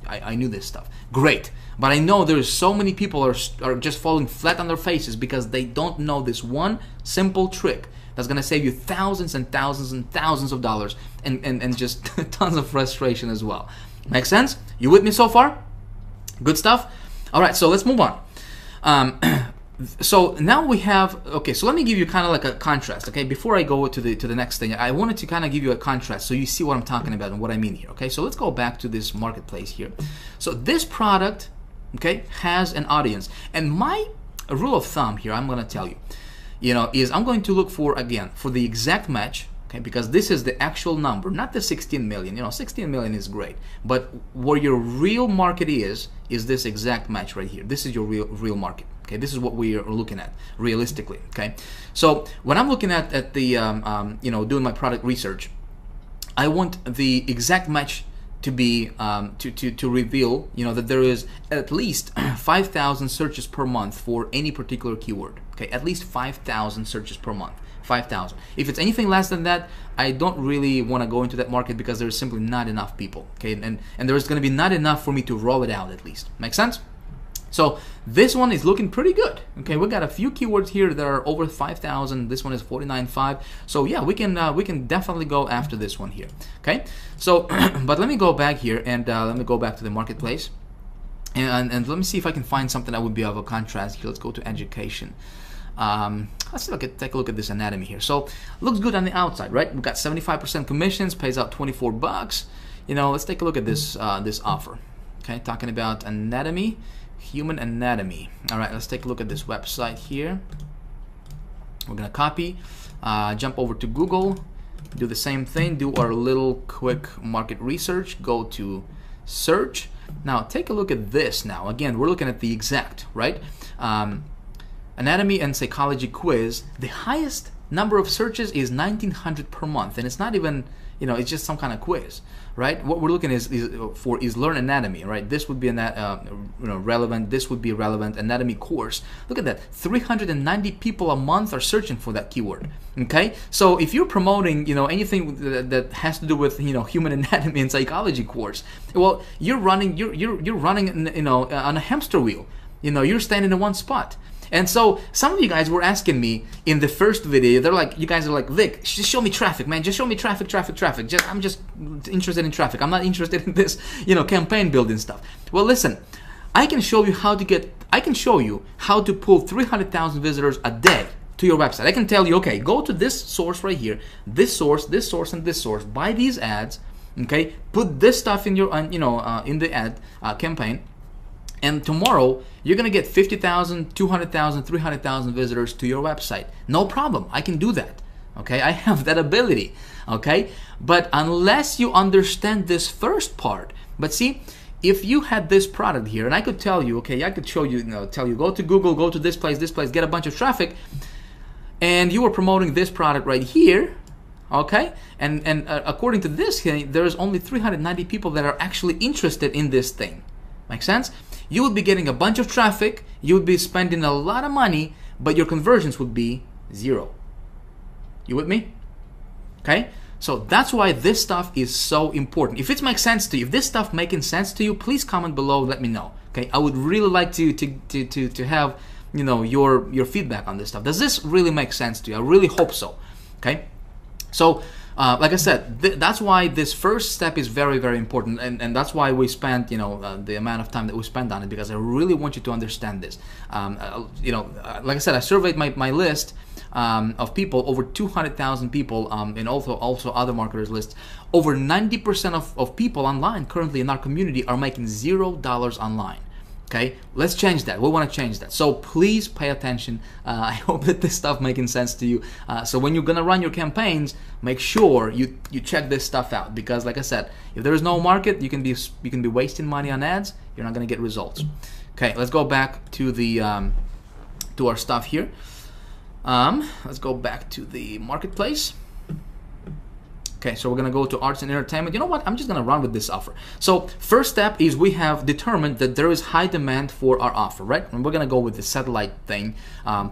I knew this stuff. Great, but I know there's so many people are just falling flat on their faces because they don't know this one simple trick that's gonna save you thousands and thousands and thousands of dollars and just tons of frustration as well. Make sense? You with me so far? Good stuff. All right, so let's move on. So now we have, okay, so let me give you kind of like a contrast, okay? Before I go to the next thing, I wanted to kind of give you a contrast so you see what I'm talking about and what I mean here, okay? So let's go back to this marketplace here. So this product, okay, has an audience. And my rule of thumb here, I'm going to tell you, is I'm going to look for, again, for the exact match, okay, because this is the actual number, not the 16 million. 16 million is great, but where your real market is this exact match right here. This is your real market. Okay, this is what we are looking at realistically. Okay, so when I'm looking at the doing my product research, I want the exact match to be to reveal that there is at least 5,000 searches per month for any particular keyword. Okay, at least 5,000 searches per month. 5,000. If it's anything less than that, I don't really want to go into that market because there's simply not enough people. Okay, and there's going to be not enough for me to roll it out at least. Make sense? So this one is looking pretty good. Okay, we got a few keywords here that are over 5,000. This one is 49.5. So yeah, we can definitely go after this one here. Okay, so but let me go back here and let me go back to the marketplace and let me see if I can find something that would be of a contrast here. Let's go to education. Let's take a look at this anatomy here. So looks good on the outside, right? We've got 75% commissions, pays out 24 bucks. Let's take a look at this this offer. Okay, talking about anatomy. Human anatomy. All right, let's take a look at this website here. We're gonna copy, jump over to Google, do the same thing, do our little quick market research, go to search. Now take a look at this. Now again, we're looking at the exact, right? Anatomy and psychology quiz. The highest number of searches is 1,900 per month, and it's not even, it's just some kind of quiz, right? What we're looking is learn anatomy, right? This would be relevant. This would be relevant anatomy course. Look at that, 390 people a month are searching for that keyword. Okay, so if you're promoting, anything that has to do with, human anatomy and psychology course, well, you're running, you're running, on a hamster wheel. You're standing in one spot. And so some of you guys were asking me in the first video, you guys are like, Vic, just show me traffic, man. Just show me traffic. I'm just interested in traffic. I'm not interested in this, campaign building stuff. Well, listen, I can show you how to pull 300,000 visitors a day to your website. I can tell you, okay, go to this source right here, this source, and this source, buy these ads, okay, put this stuff in your, in the ad campaign. And tomorrow, you're going to get 50,000, 200,000, 300,000 visitors to your website. No problem. I can do that. Okay, I have that ability. Okay, but unless you understand this first part, but see, if you had this product here, and I could tell you, okay, I could show you, tell you, go to Google, go to this place, get a bunch of traffic, and you were promoting this product right here, okay, and according to this, there's only 390 people that are actually interested in this thing. Make sense? You would be getting a bunch of traffic, you would be spending a lot of money, but your conversions would be 0. You with me? Okay? So that's why this stuff is so important. If it makes sense to you, if this stuff making sense to you, please comment below, let me know. Okay? I would really like to have, your feedback on this stuff. Does this really make sense to you? I really hope so. Okay? So like I said, that's why this first step is very, very important, and that's why we spent, the amount of time that we spent on it, because I really want you to understand this. Like I said, I surveyed my list of people, over 200,000 people, and also other marketers lists. Over 90% of people online currently in our community are making $0 online. Okay, let's change that. We want to change that. So please pay attention. I hope that this stuff making sense to you. So when you're gonna run your campaigns, make sure you check this stuff out, because like I said, if there is no market, you can be wasting money on ads. You're not gonna get results. Okay, let's go back to the to our stuff here. Let's go back to the marketplace. Okay, so we're gonna go to arts and entertainment. You know what? I'm just gonna run with this offer. So first step is we have determined that there is high demand for our offer, right? And we're gonna go with the satellite thing,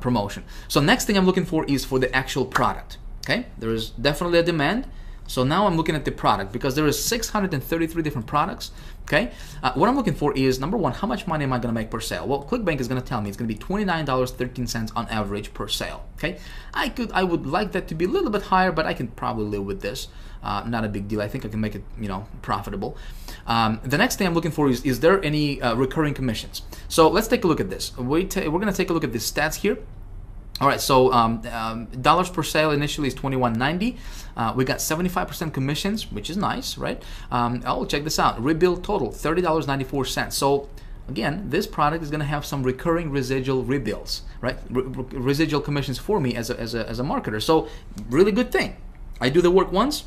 promotion. So next thing I'm looking for is for the actual product. Okay, there is definitely a demand. So now I'm looking at the product because there is 633 different products. Okay, what I'm looking for is number one, how much money am I going to make per sale? Well, ClickBank is going to tell me it's going to be $29.13 on average per sale. Okay, I would like that to be a little bit higher, but I can probably live with this. Not a big deal. I think I can make it, you know, profitable. The next thing I'm looking for is there any recurring commissions? So let's take a look at this. We're going to take a look at the stats here. All right, so dollars per sale initially is $21.90. We got 75% commissions, which is nice, right? Oh, check this out. Rebill total, $30.94. So again, this product is going to have some recurring residual rebills, right? Residual commissions for me as a marketer. So really good thing. I do the work once,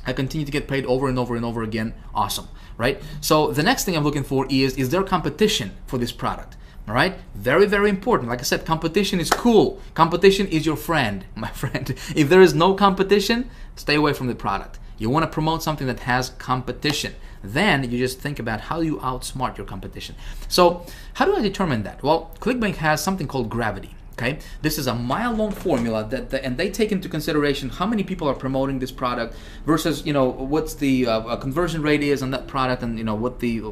I continue to get paid over and over and over again. Awesome, right? So the next thing I'm looking for is there competition for this product? All right, very, very important. Like I said, competition is cool. Competition is your friend, my friend. If there is no competition, stay away from the product. You want to promote something that has competition. Then you just think about how you outsmart your competition. So how do I determine that? Well, ClickBank has something called gravity. Okay, this is a mile-long formula and they take into consideration how many people are promoting this product versus, you know, what's the conversion rate is on that product, and you know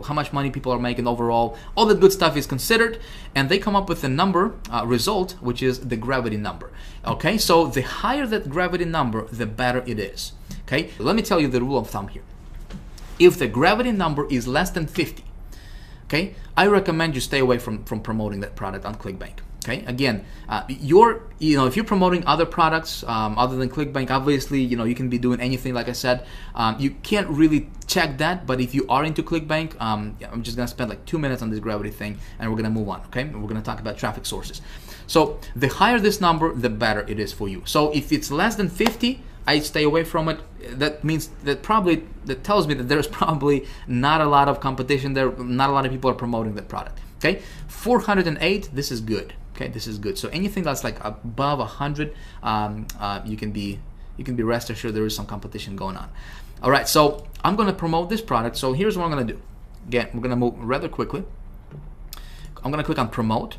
how much money people are making overall. All the good stuff is considered, and they come up with a number result, which is the gravity number. Okay, so the higher that gravity number, the better it is. Okay, let me tell you the rule of thumb here. If the gravity number is less than 50, okay, I recommend you stay away from promoting that product on ClickBank. Okay, again, if you're promoting other products other than ClickBank, obviously, you know, you can be doing anything. Like I said, you can't really check that, but if you are into ClickBank, I'm just gonna spend like 2 minutes on this gravity thing, and we're gonna move on. Okay, and we're gonna talk about traffic sources. So the higher this number, the better it is for you. So if it's less than 50, I stay away from it. That means that tells me that there's probably not a lot of competition there. Not a lot of people are promoting that product. Okay, 408. This is good. Okay, this is good. So anything that's like above 100, you can be rest assured there is some competition going on. All right, so I'm going to promote this product. So here's what I'm going to do. Again, we're going to move rather quickly. I'm going to click on promote.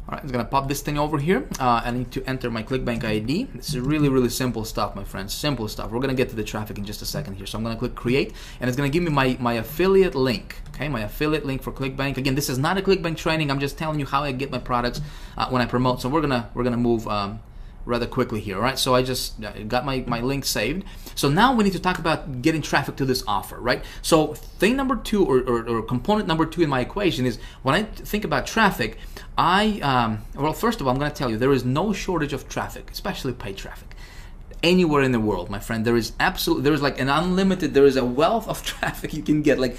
All right, I'm going to pop this thing over here. I need to enter my ClickBank ID. This is really, really simple stuff, my friends. Simple stuff. We're going to get to the traffic in just a second here. So I'm going to click create, and it's going to give me my affiliate link. Okay, my affiliate link for ClickBank. Again, this is not a ClickBank training. I'm just telling you how I get my products when I promote. So we're gonna move rather quickly here. All right, so I just got my link saved. So now we need to talk about getting traffic to this offer, right? So thing number two, or component number two in my equation is when I think about traffic, well, first of all, I'm going to tell you there is no shortage of traffic, especially paid traffic. Anywhere in the world, my friend, there is like an unlimited, there is a wealth of traffic you can get. Like,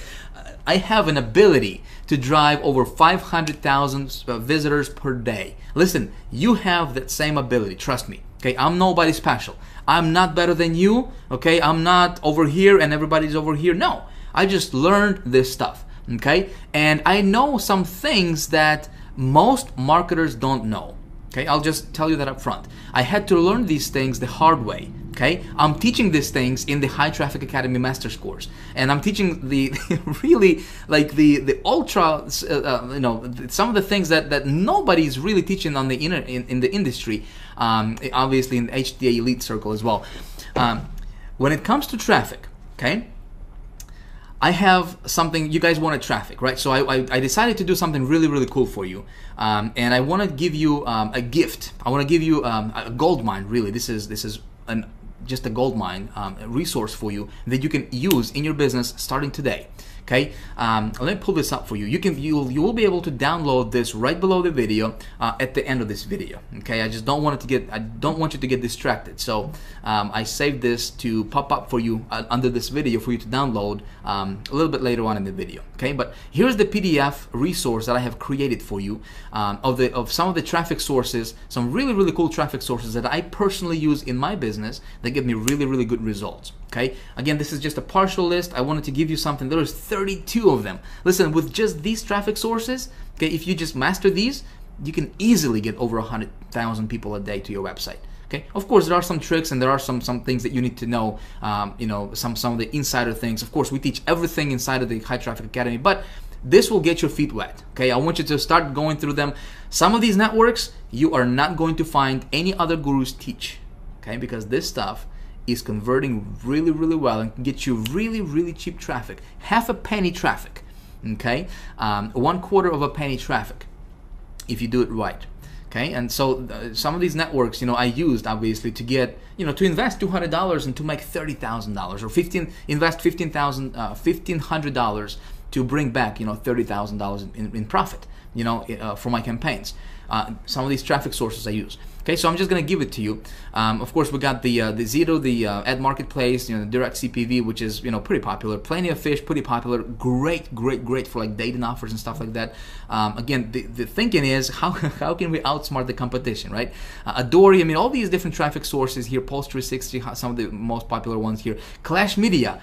I have an ability to drive over 500,000 visitors per day. Listen, you have that same ability, trust me. Okay, I'm nobody special. I'm not better than you. Okay, I'm not over here and everybody's over here. No, I just learned this stuff. Okay, and I know some things that most marketers don't know. Okay, I'll just tell you that up front. I had to learn these things the hard way. Okay, I'm teaching these things in the High Traffic Academy Master's course, and I'm teaching the really like the ultra, some of the things that nobody's really teaching on the in the industry. Obviously in the HTA Elite Circle as well. When it comes to traffic, okay, I have something. You guys wanted traffic, right? So I decided to do something really, really cool for you, and I want to give you a gift. I want to give you a gold mine. Really, this is just a gold mine resource for you that you can use in your business starting today. Okay, let me pull this up for you. You will be able to download this right below the video at the end of this video. Okay, I don't want you to get distracted. So I saved this to pop up for you under this video for you to download a little bit later on in the video. Okay, but here's the PDF resource that I have created for you of some of the traffic sources, some really, really cool traffic sources that I personally use in my business that give me really, really good results. Okay, again, this is just a partial list. I wanted to give you something. There is 32 of them. Listen, with just these traffic sources, okay, if you just master these, you can easily get over 100,000 people a day to your website. Okay, of course there are some tricks and there are some things that you need to know, you know, some of the insider things. Of course, we teach everything inside of the High Traffic Academy, but this will get your feet wet. Okay, I want you to start going through them. Some of these networks you are not going to find any other gurus teach. Okay, because this stuff is converting really, really well and can get you really, really cheap traffic. Half a penny traffic. Okay, 1/4 of a penny traffic if you do it right. Okay, and so some of these networks, you know, I used obviously to get, you know, to invest $200 and to make $30,000, or invest $1,500 to bring back, you know, $30,000 in profit, you know, for my campaigns. Some of these traffic sources I use. Okay, so I'm just gonna give it to you. Of course, we got the Zito, the ad marketplace, you know, the direct CPV, which is, you know, pretty popular. Plenty of Fish, pretty popular. Great for like dating offers and stuff like that. Again, the thinking is how can we outsmart the competition, right? Adori, I mean, all these different traffic sources here. Post 360, some of the most popular ones here. Clash Media,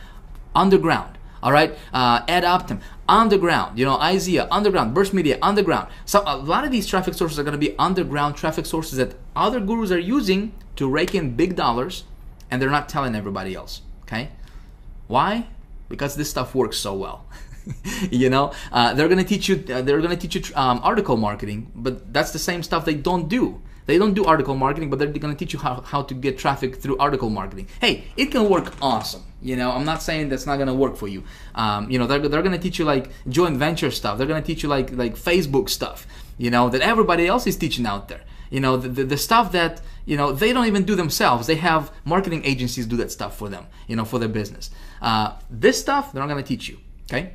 underground. All right, Ad Optim, underground, you know, IZEA, underground, Burst Media, underground. So a lot of these traffic sources are going to be underground traffic sources that other gurus are using to rake in big dollars, and they're not telling everybody else. Okay, why? Because this stuff works so well. You know, they're going to teach you. Article marketing, but that's the same stuff they don't do. They don't do article marketing, but they're going to teach you how to get traffic through article marketing. Hey, it can work awesome. You know, I'm not saying that's not going to work for you. You know, they're going to teach you like joint venture stuff. They're going to teach you like Facebook stuff, you know, that everybody else is teaching out there. You know, the stuff that, you know, they don't even do themselves. They have marketing agencies do that stuff for them, you know, for their business. This stuff, they're not going to teach you, okay?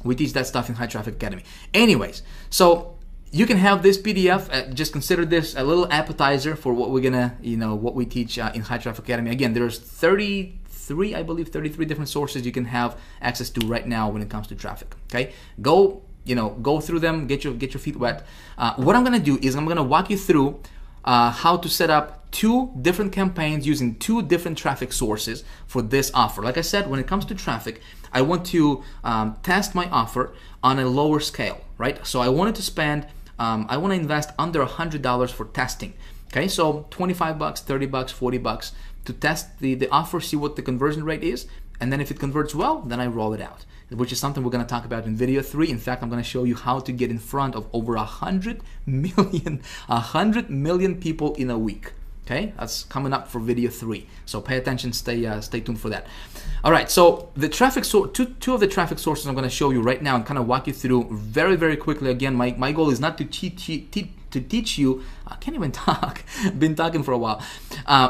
We teach that stuff in High Traffic Academy. Anyways, so you can have this PDF. Just consider this a little appetizer for what we're gonna, you know, what we teach in High Traffic Academy. Again, there's 33, I believe, 33 different sources you can have access to right now when it comes to traffic. Okay, go through them, get your feet wet. What I'm gonna do is I'm gonna walk you through how to set up 2 different campaigns using 2 different traffic sources for this offer. Like I said, when it comes to traffic, I want to test my offer on a lower scale, right? So I wanted to spend, I want to invest under $100 for testing. Okay, so $25, $30, $40 to test the offer, see what the conversion rate is, and then if it converts well, then I roll it out, which is something we're going to talk about in video 3. In fact, I'm going to show you how to get in front of over 100 million people in a week. Okay, that's coming up for video 3. So pay attention, stay tuned for that. All right, so the traffic two of the traffic sources I'm going to show you right now and kind of walk you through very, very quickly. Again, my goal is not to teach you. I can't even talk. Been talking for a while.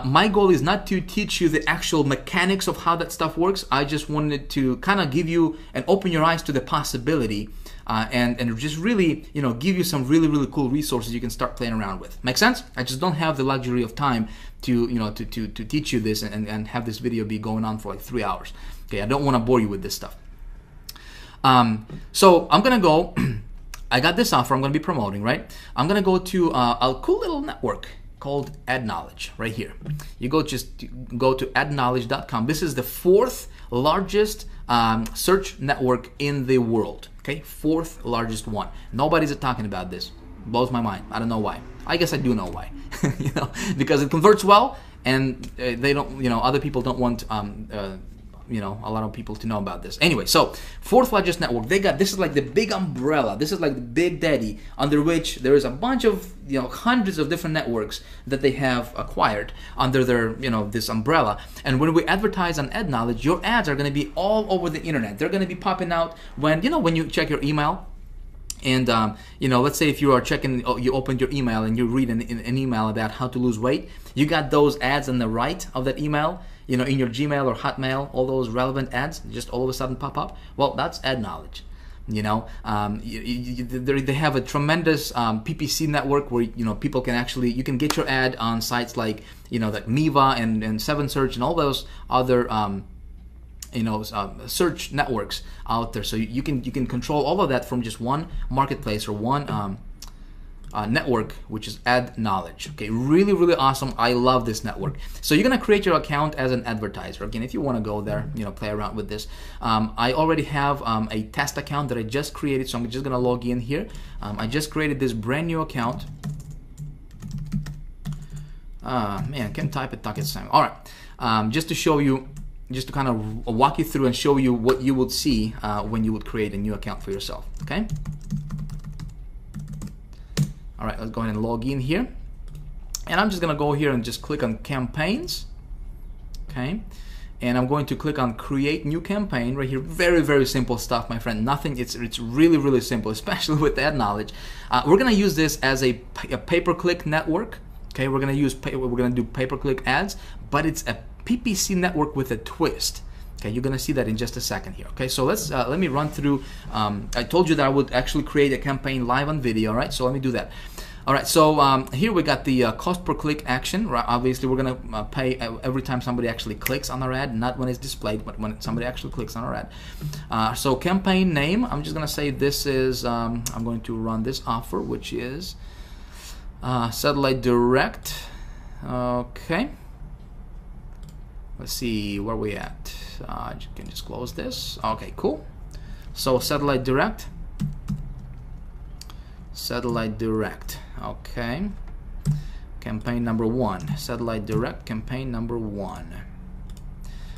My goal is not to teach you the actual mechanics of how that stuff works. I just wanted to kind of give you and open your eyes to the possibility. And just really, you know, give you some really, really cool resources you can start playing around with. Make sense? I just don't have the luxury of time to, you know, to teach you this and have this video be going on for like 3 hours. Okay, I don't want to bore you with this stuff. So I'm gonna go. I got this offer I'm gonna be promoting, right? I'm gonna go to a cool little network called AdKnowledge right here. You go to adknowledge.com. This is the 4th largest search network in the world. Okay, 4th largest one. Nobody's talking about this. Blows my mind. I don't know why. I guess I do know why. You know, because it converts well, and they don't. You know, other people don't want. You know, a lot of people to know about this. Anyway, so 4th largest network. They got, this is like the big umbrella. This is like the big daddy under which there is a bunch of, you know, hundreds of different networks that they have acquired under their, you know, this umbrella. And when we advertise on AdKnowledge, your ads are going to be all over the internet. They're going to be popping out when, you know, when you check your email. And you know, let's say if you are checking, you opened your email and you read an email about how to lose weight. You got those ads on the right of that email, you know, in your Gmail or Hotmail, all those relevant ads just all of a sudden pop up. Well, that's AdKnowledge. You know, they have a tremendous PPC network where, you know, people can actually, you can get your ad on sites like, you know, like Miva and 7Search and all those other you know, search networks out there. So you can control all of that from just one marketplace or one network, which is AdKnowledge. Okay, really, really awesome. I love this network. So you're gonna create your account as an advertiser. Again, if you want to go there, you know, play around with this. I already have a test account that I just created, so I'm just gonna log in here. I just created this brand new account. Man, can't type it, talk at the same. All right, just to show you, just to kind of walk you through and show you what you would see when you would create a new account for yourself, okay? All right, let's go ahead and log in here. And I'm just gonna go here and just click on campaigns, okay? And I'm going to click on create new campaign right here. Very, very simple stuff, my friend. Nothing, it's really, really simple, especially with that knowledge. We're gonna use this as a pay-per-click network, okay? We're gonna do pay-per-click ads, but it's a PPC network with a twist. Okay, you're gonna see that in just a second here. Okay, so let's let me run through. I told you that I would actually create a campaign live on video. All right, so let me do that. All right, so here we got the cost per click action. Right, obviously, we're gonna pay every time somebody actually clicks on our ad, not when it's displayed, but when somebody actually clicks on our ad. So campaign name, I'm just gonna say this is. I'm going to run this offer, which is Satellite Direct. Okay. Let's see where we at. You can just close this. Okay, cool. So Satellite Direct. Satellite Direct. Okay. Campaign number 1. Satellite Direct. Campaign number 1.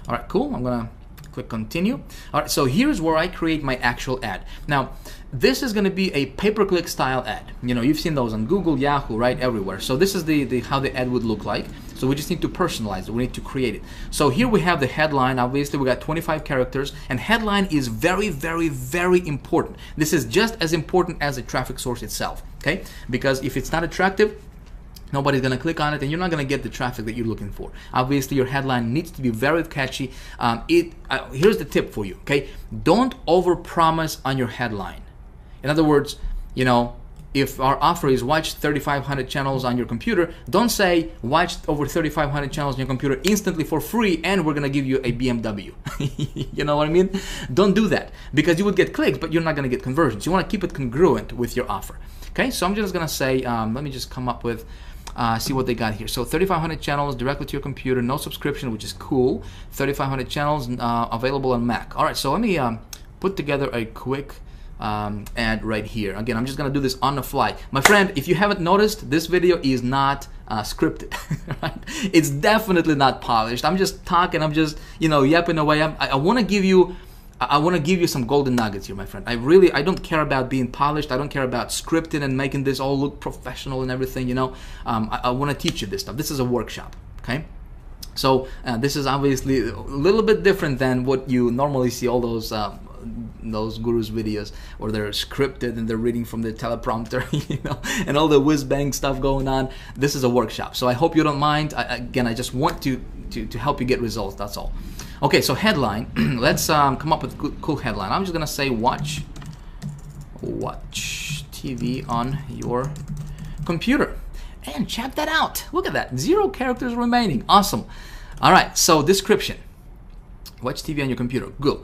All right, cool. I'm gonna click continue. All right, so here's where I create my actual ad. Now, this is going to be a pay-per-click style ad. You know, you've seen those on Google, Yahoo, right, everywhere. So this is the how the ad would look like. So we just need to personalize it. We need to create it. So here we have the headline. Obviously, we got 25 characters, and headline is very, very, very important. This is just as important as the traffic source itself. Okay, because if it's not attractive, nobody's gonna click on it, and you're not gonna get the traffic that you're looking for. Obviously, your headline needs to be very catchy. Here's the tip for you. Okay, don't overpromise on your headline. In other words, you know, if our offer is watch 3,500 channels on your computer, don't say watch over 3,500 channels on your computer instantly for free, and we're gonna give you a BMW. You know what I mean? Don't do that, because you would get clicks, but you're not gonna get conversions. You wanna keep it congruent with your offer. Okay, so I'm just gonna say, let me just come up with. See what they got here. So 3,500 channels directly to your computer, no subscription, which is cool. 3,500 channels available on Mac. All right, so let me put together a quick ad right here. Again, I'm just gonna do this on the fly. My friend, if you haven't noticed, this video is not scripted. Right? It's definitely not polished. I'm just talking, I'm just, you know, yapping away. I wanna give you some golden nuggets here, my friend. I don't care about being polished. I don't care about scripting and making this all look professional and everything, you know. I want to teach you this stuff. This is a workshop, okay? So this is obviously a little bit different than what you normally see all those gurus videos where they're scripted and they're reading from the teleprompter, you know, and all the whiz-bang stuff going on. This is a workshop, so I hope you don't mind. Again, I just want to help you get results, that's all. Okay, so headline. Let's come up with a cool headline. I'm just gonna say watch TV on your computer, and check that out. Look at that, 0 characters remaining. Awesome. All right, so description. Watch TV on your computer. Good.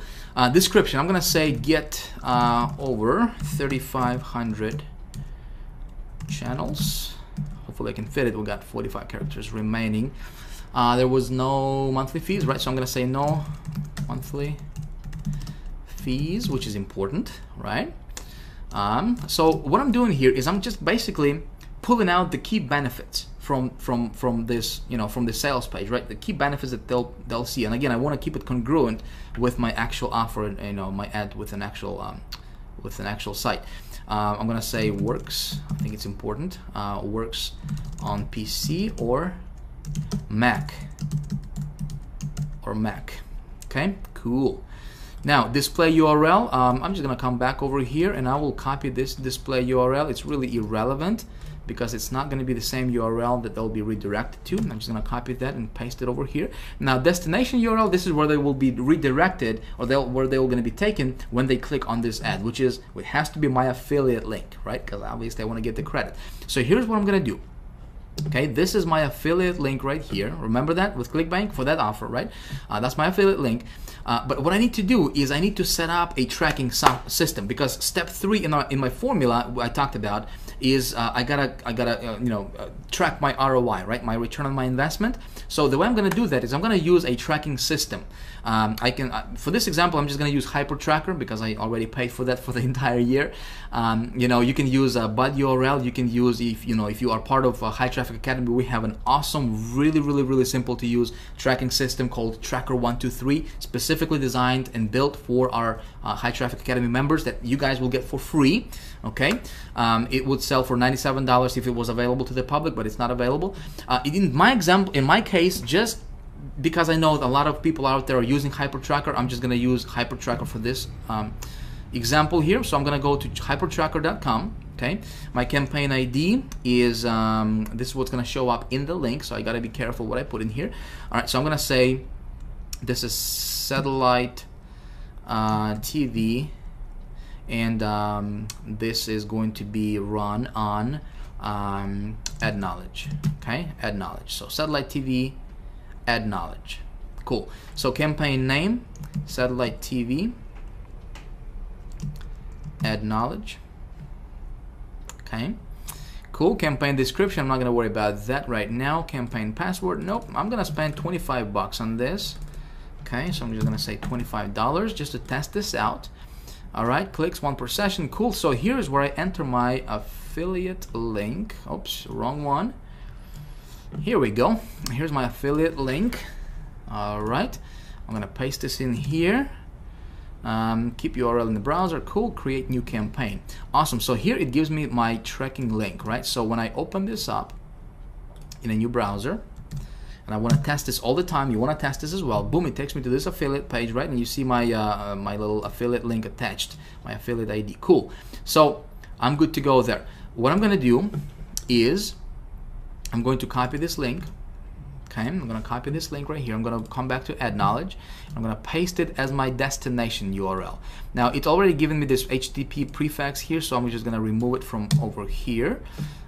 Description. I'm gonna say get over 3,500 channels. Hopefully I can fit it. We got 45 characters remaining. There was no monthly fees, right? So I'm gonna say no monthly fees, which is important, right? So what I'm doing here is I'm just basically pulling out the key benefits from this, you know, from the sales page, right? The key benefits that they'll see. And again, I want to keep it congruent with my actual offer, and, you know, my ad with an actual site. I'm gonna say works. I think it's important. Works on PC or Mac. Okay, cool. Now display URL. I'm just gonna come back over here and I will copy this display URL. It's really irrelevant because it's not going to be the same URL that they'll be redirected to. I'm just going to copy that and paste it over here. Now destination URL, this is where they will be redirected, or where they will going to be taken when they click on this ad, which is, it has to be my affiliate link, right? Because obviously I want to get the credit. So here's what I'm going to do. Okay, this is my affiliate link right here. Remember that with ClickBank for that offer, right? That's my affiliate link. But what I need to do is I need to set up a tracking system, because step 3 in my formula I talked about is I gotta track my ROI, right? My return on my investment. So the way I'm gonna do that is I'm gonna use a tracking system. I can for this example, I'm just gonna use HyperTracker because I already paid for that for the entire year. You can use Bud URL. You can use, if you are part of High Traffic Academy, we have an awesome, really simple to use tracking system called Tracker123, specifically designed and built for our High Traffic Academy members that you guys will get for free. Okay, it would sell for $97 if it was available to the public, but it's not available. In my case, just because I know a lot of people out there are using HyperTracker, I'm just going to use HyperTracker for this example here. So I'm going to go to hypertracker.com. Okay, my campaign ID is this is what's going to show up in the link, so I got to be careful what I put in here. All right, so I'm going to say this is satellite TV, and this is going to be run on Ad Knowledge. Okay, Ad Knowledge. So satellite TV, Ad Knowledge. Cool. So campaign name, satellite TV, Ad Knowledge. Okay, cool. Campaign description, I'm not going to worry about that right now. Campaign password, nope. I'm going to spend 25 bucks on this. Okay, so I'm just going to say $25 just to test this out. All right, clicks 1 per session. Cool. So here's where I enter my affiliate link. Oops, wrong one. Here we go. Here's my affiliate link. All right, I'm going to paste this in here. Keep URL in the browser. Cool. Create new campaign. Awesome. So here it gives me my tracking link, right? So when I open this up in a new browser, and I want to test this all the time, you want to test this as well. Boom! It takes me to this affiliate page, right? And you see my my little affiliate link attached, my affiliate ID. Cool. So I'm good to go there. What I'm going to do is I'm going to copy this link. Okay, I'm going to copy this link right here. I'm going to come back to Ad Knowledge. I'm going to paste it as my destination URL. Now, it's already given me this HTTP prefix here, so I'm just going to remove it from over here,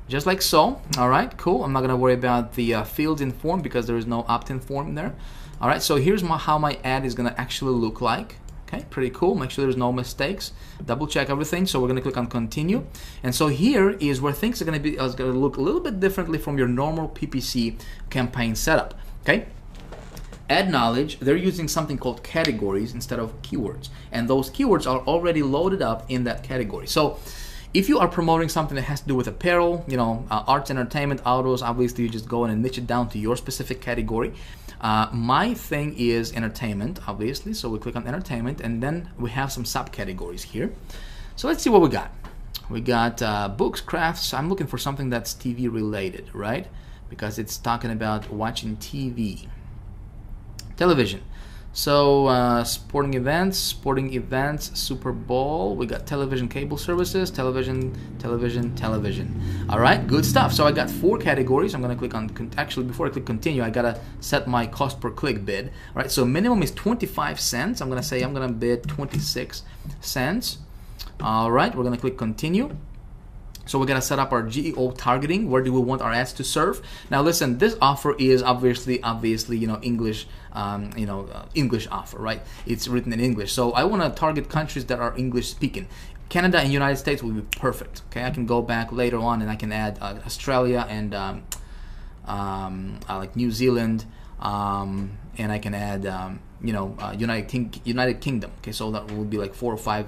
just like so. All right, cool. I'm not going to worry about the fields in form because there is no opt-in form there. All right, so here's how my ad is going to actually look like. Okay, pretty cool. Make sure there's no mistakes. Double check everything. So we're going to click on continue. And so here is where things are going to look a little bit differently from your normal PPC campaign setup. Okay. Ad Knowledge, they're using something called categories instead of keywords. And those keywords are already loaded up in that category. So if you are promoting something that has to do with apparel, arts, entertainment, autos, obviously you just go in and niche it down to your specific category. My thing is entertainment, obviously, so we click on entertainment, and then we have some subcategories here. So let's see what we got. We got books, crafts. I'm looking for something that's TV related, right? Because it's talking about watching TV. Television. So sporting events, Super Bowl. We got television, cable services, television. All right, good stuff. So I got 4 categories. I'm gonna click on, actually before I click continue, I gotta set my cost per click bid. All right, so minimum is 25 cents. I'm gonna bid 26 cents. All right, we're gonna click continue. So we're gonna set up our GEO targeting. Where do we want our ads to serve? Now listen, this offer is obviously English, English offer, right? It's written in English. So I want to target countries that are English speaking. Canada and United States will be perfect. Okay, I can go back later on and I can add Australia and like New Zealand, and I can add United Kingdom. Okay, so that will be like 4 or 5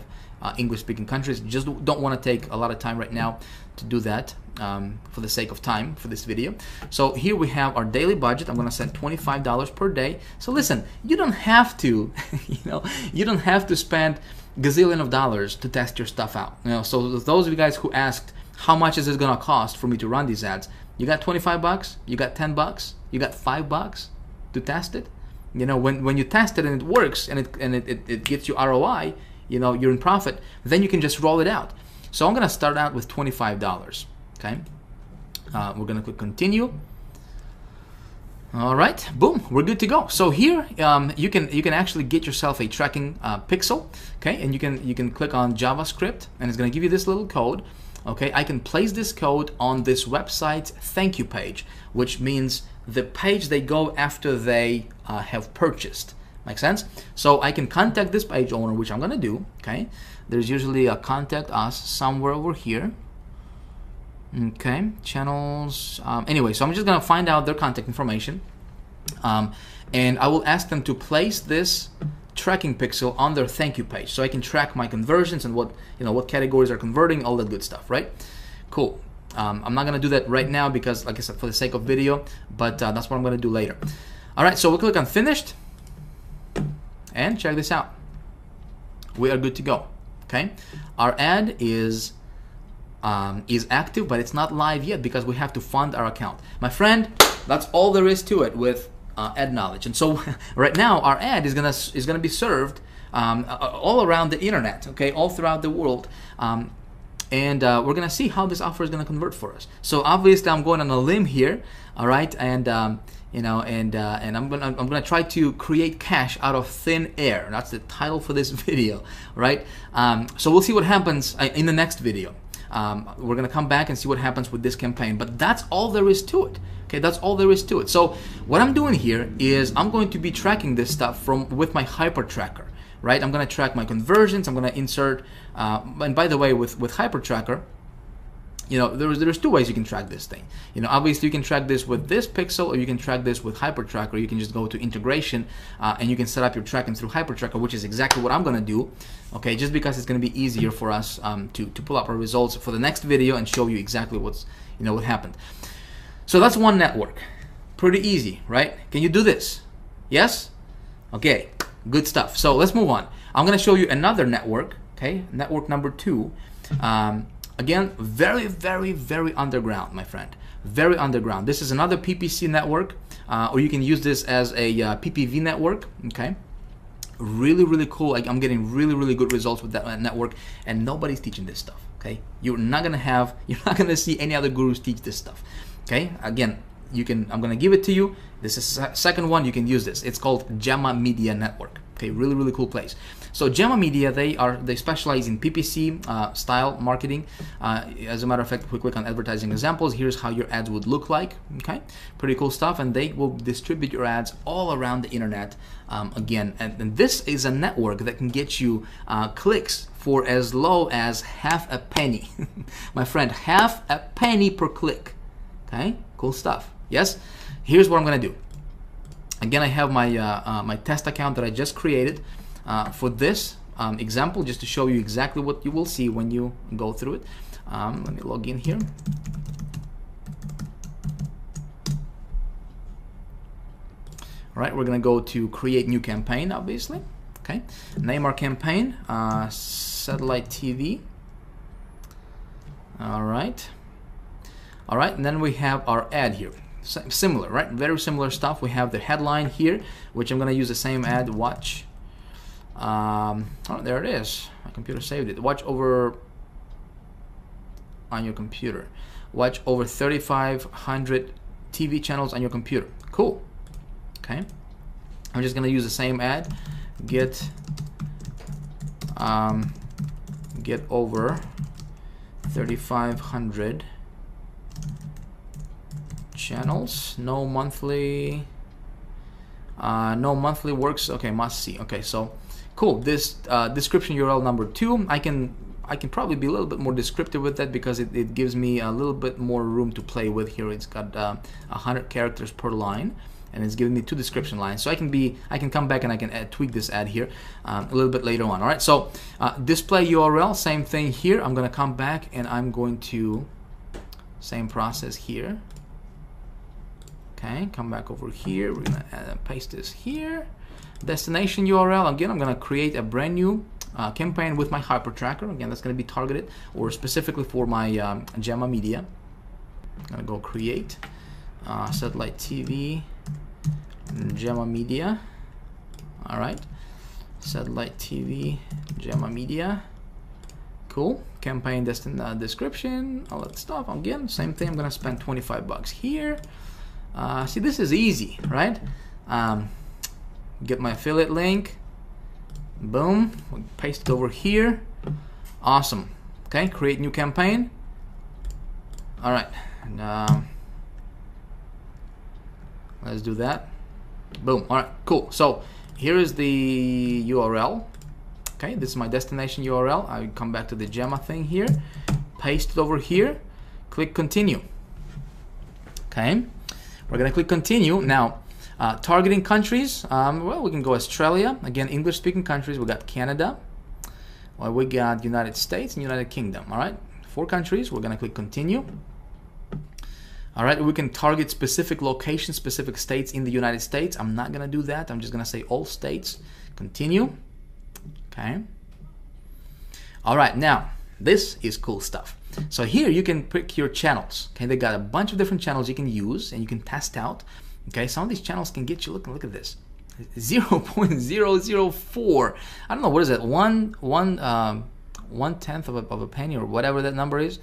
English-speaking countries. Just don't want to take a lot of time right now to do that for the sake of time for this video. So here we have our daily budget. I'm going to set $25 per day. So listen, you don't have to, you don't have to spend gazillion of dollars to test your stuff out. So those of you guys who asked how much is it going to cost for me to run these ads, you got 25 bucks, you got 10 bucks, you got 5 bucks to test it. When you test it and it works and it gets you ROI, you're in profit, then you can just roll it out. So I'm gonna start out with $25. Okay, we're gonna click continue. All right, boom, we're good to go. So here you can actually get yourself a tracking pixel. Okay, and you can click on JavaScript, and it's gonna give you this little code. Okay, I can place this code on this website's thank you page, which means the page they go after they have purchased. Make sense? So I can contact this page owner, which I'm gonna do. Okay, there's usually a contact us somewhere over here. Okay, channels. Anyway, so I'm just gonna find out their contact information, and I will ask them to place this tracking pixel on their thank you page, so I can track my conversions and what what categories are converting, all that good stuff, right? Cool. I'm not gonna do that right now because, like I said, for the sake of video, but that's what I'm gonna do later. All right, so we'll click on finished, and check this out. We are good to go. Okay, our ad is active, but it's not live yet because we have to fund our account. My friend, that's all there is to it with ad knowledge. And so right now our ad is gonna be served all around the internet, okay, all throughout the world, and we're gonna see how this offer is gonna convert for us. So obviously I'm going on a limb here, all right, and and I'm gonna try to create cash out of thin air. That's the title for this video, right? So we'll see what happens in the next video. We're gonna come back and see what happens with this campaign, but that's all there is to it. Okay, that's all there is to it. So what I'm doing here is I'm going to be tracking this stuff with my hyper tracker, right? I'm gonna track my conversions. I'm gonna insert, and by the way, with hyper tracker, there's two ways you can track this thing. Obviously you can track this with this pixel, or you can track this with hyper tracker. You can just go to integration and you can set up your tracking through hyper tracker, which is exactly what I'm gonna do. Okay, just because it's gonna be easier for us to pull up our results for the next video and show you exactly what happened. So that's one network. Pretty easy, right? Can you do this? Yes? Okay, good stuff. So let's move on. I'm gonna show you another network, okay? Network number 2. Again, very, very, very underground, my friend. Very underground. This is another PPC network, or you can use this as a PPV network, okay? Really, really cool. I'm getting really, really good results with that network, and nobody's teaching this stuff, okay? You're not gonna see any other gurus teach this stuff, okay? Again, I'm gonna give it to you. This is the second one. You can use this. It's called Gemma Media Network. Okay, really, really cool place. So Gemma Media, they specialize in PPC style marketing. As a matter of fact, if we click on advertising examples, here's how your ads would look like. Okay, pretty cool stuff, and they will distribute your ads all around the internet. Again, and this is a network that can get you clicks for as low as half a penny. My friend, half a penny per click. Okay, cool stuff. Yes, here's what I'm gonna do. Again, I have my my test account that I just created for this example, just to show you exactly what you will see when you go through it. Let me log in here. All right, we're gonna go to create new campaign, obviously. Okay, name our campaign satellite TV. All right, and then we have our ad here. Similar, right? Very similar stuff. We have the headline here, which I'm gonna use the same ad. Watch. Oh, there it is. My computer saved it. Watch over on your computer. Watch over 3,500 TV channels on your computer. Cool. Okay. I'm just gonna use the same ad. Get over 3,500 channels. No monthly works. Okay, must see. Okay, so cool. This description URL number 2, I can probably be a little bit more descriptive with that because it gives me a little bit more room to play with here. It's got 100 characters per line, and it's giving me 2 description lines. So I can come back and I can tweak this ad here a little bit later on. All right, so display URL, same thing here. I'm gonna come back and I'm going to same process here. Okay, come back over here. We're gonna paste this here. Destination URL. Again, I'm gonna create a brand new campaign with my hyper tracker. Again, that's gonna be targeted or specifically for my Gemma Media. I'm gonna go create satellite TV Gemma Media. All right, satellite TV Gemma Media. Cool. Campaign description, all that stuff. Again, same thing. I'm gonna spend $25 here. See, this is easy, right? Get my affiliate link. Boom. Paste it over here. Awesome. Okay, create new campaign. All right. And, let's do that. Boom. All right, cool. So here is the URL. Okay, this is my destination URL. I come back to the Gemma thing here. Paste it over here. click continue. Okay, we're gonna click continue. Now, targeting countries, well, we can go Australia, again, English-speaking countries. We got Canada, well, we got United States and United Kingdom. All right, 4 countries. We're gonna click continue. All right, we can target specific locations, specific states in the United States. I'm not gonna do that. I'm just gonna say all states. Continue. Okay. All right, now this is cool stuff. So here you can pick your channels. Okay, they got a bunch of different channels you can use and you can test out. Okay, some of these channels can get you. Look at this, 0.004. I don't know, what is that? One tenth of a penny or whatever that number is.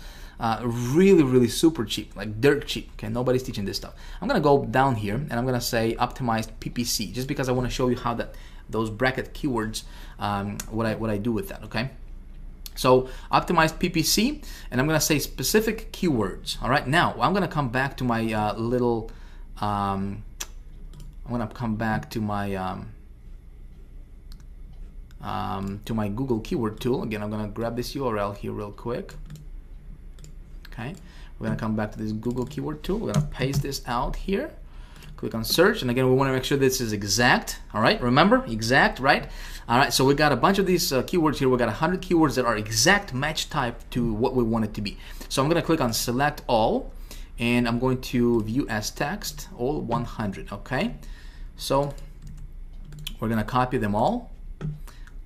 Really super cheap, like dirt cheap. Okay, nobody's teaching this stuff. I'm gonna go down here and I'm gonna say optimized PPC, just because I want to show you how those bracket keywords, what I do with that. Okay, so optimized PPC, and I'm gonna say specific keywords. All right, now I'm gonna come back to my I'm gonna come back to my Google keyword tool. Again, I'm gonna grab this URL here real quick. Okay, we're gonna come back to this Google keyword tool. We're gonna paste this out here. Click on search, and again, we want to make sure this is exact. All right, remember, exact, right? All right, so we got a bunch of these keywords here. We got 100 keywords that are exact match type to what we want it to be. So I'm gonna click on select all, and I'm going to view as text, all 100. Okay, so we're gonna copy them all.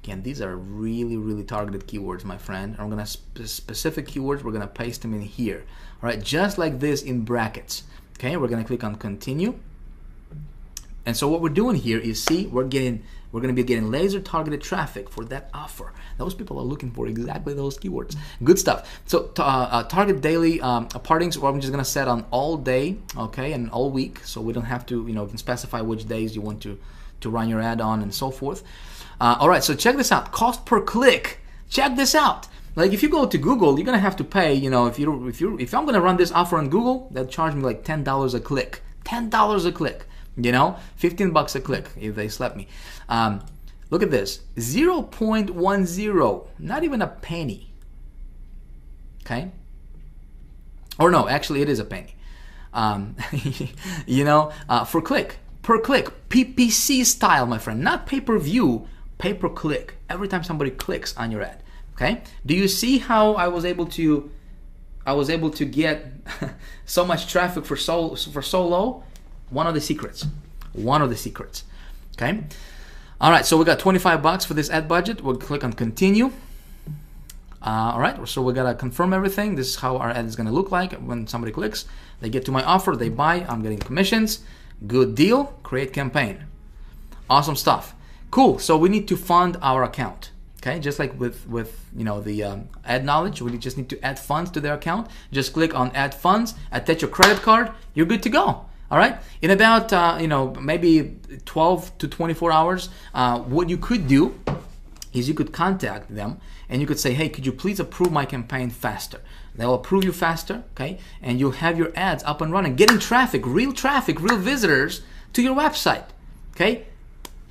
Again, these are really targeted keywords, my friend. I'm gonna specific keywords, we're gonna paste them in here. All right, just like this in brackets. Okay, we're gonna click on continue. And so what we're doing here is, see, we're gonna be getting laser targeted traffic for that offer. Those people are looking for exactly those keywords. Good stuff. So target daily partings, well, I'm just gonna set on all day, okay, and all week, so we don't have to, you can specify which days you want to run your ad on and so forth. All right, so check this out. Cost per click. Check this out. Like if you go to Google, you're gonna have to pay. If I'm gonna run this offer on Google, they'll charge me like $10 a click. $10 a click. 15 bucks a click if they slap me. Look at this, 0.10, not even a penny. Okay. Or no, actually it is a penny. Per click, PPC style, my friend, not pay-per-view, pay-per-click. Every time somebody clicks on your ad. Okay. Do you see how I was able to get so much traffic for so low? One of the secrets. Okay. All right, so we got 25 bucks for this ad budget. We'll click on continue. All right, so we gotta confirm everything. This is how our ad is gonna look like when somebody clicks. They get to my offer, they buy, I'm getting commissions. Good deal, create campaign. Awesome stuff. Cool, so we need to fund our account. Okay, just like with the ad knowledge, we just need to add funds to their account. Just click on add funds, attach your credit card, you're good to go. All right, in about maybe 12 to 24 hours, what you could do is you could contact them and you could say, hey, could you please approve my campaign faster? They'll approve you faster, okay? And you'll have your ads up and running, getting traffic, real visitors to your website, okay?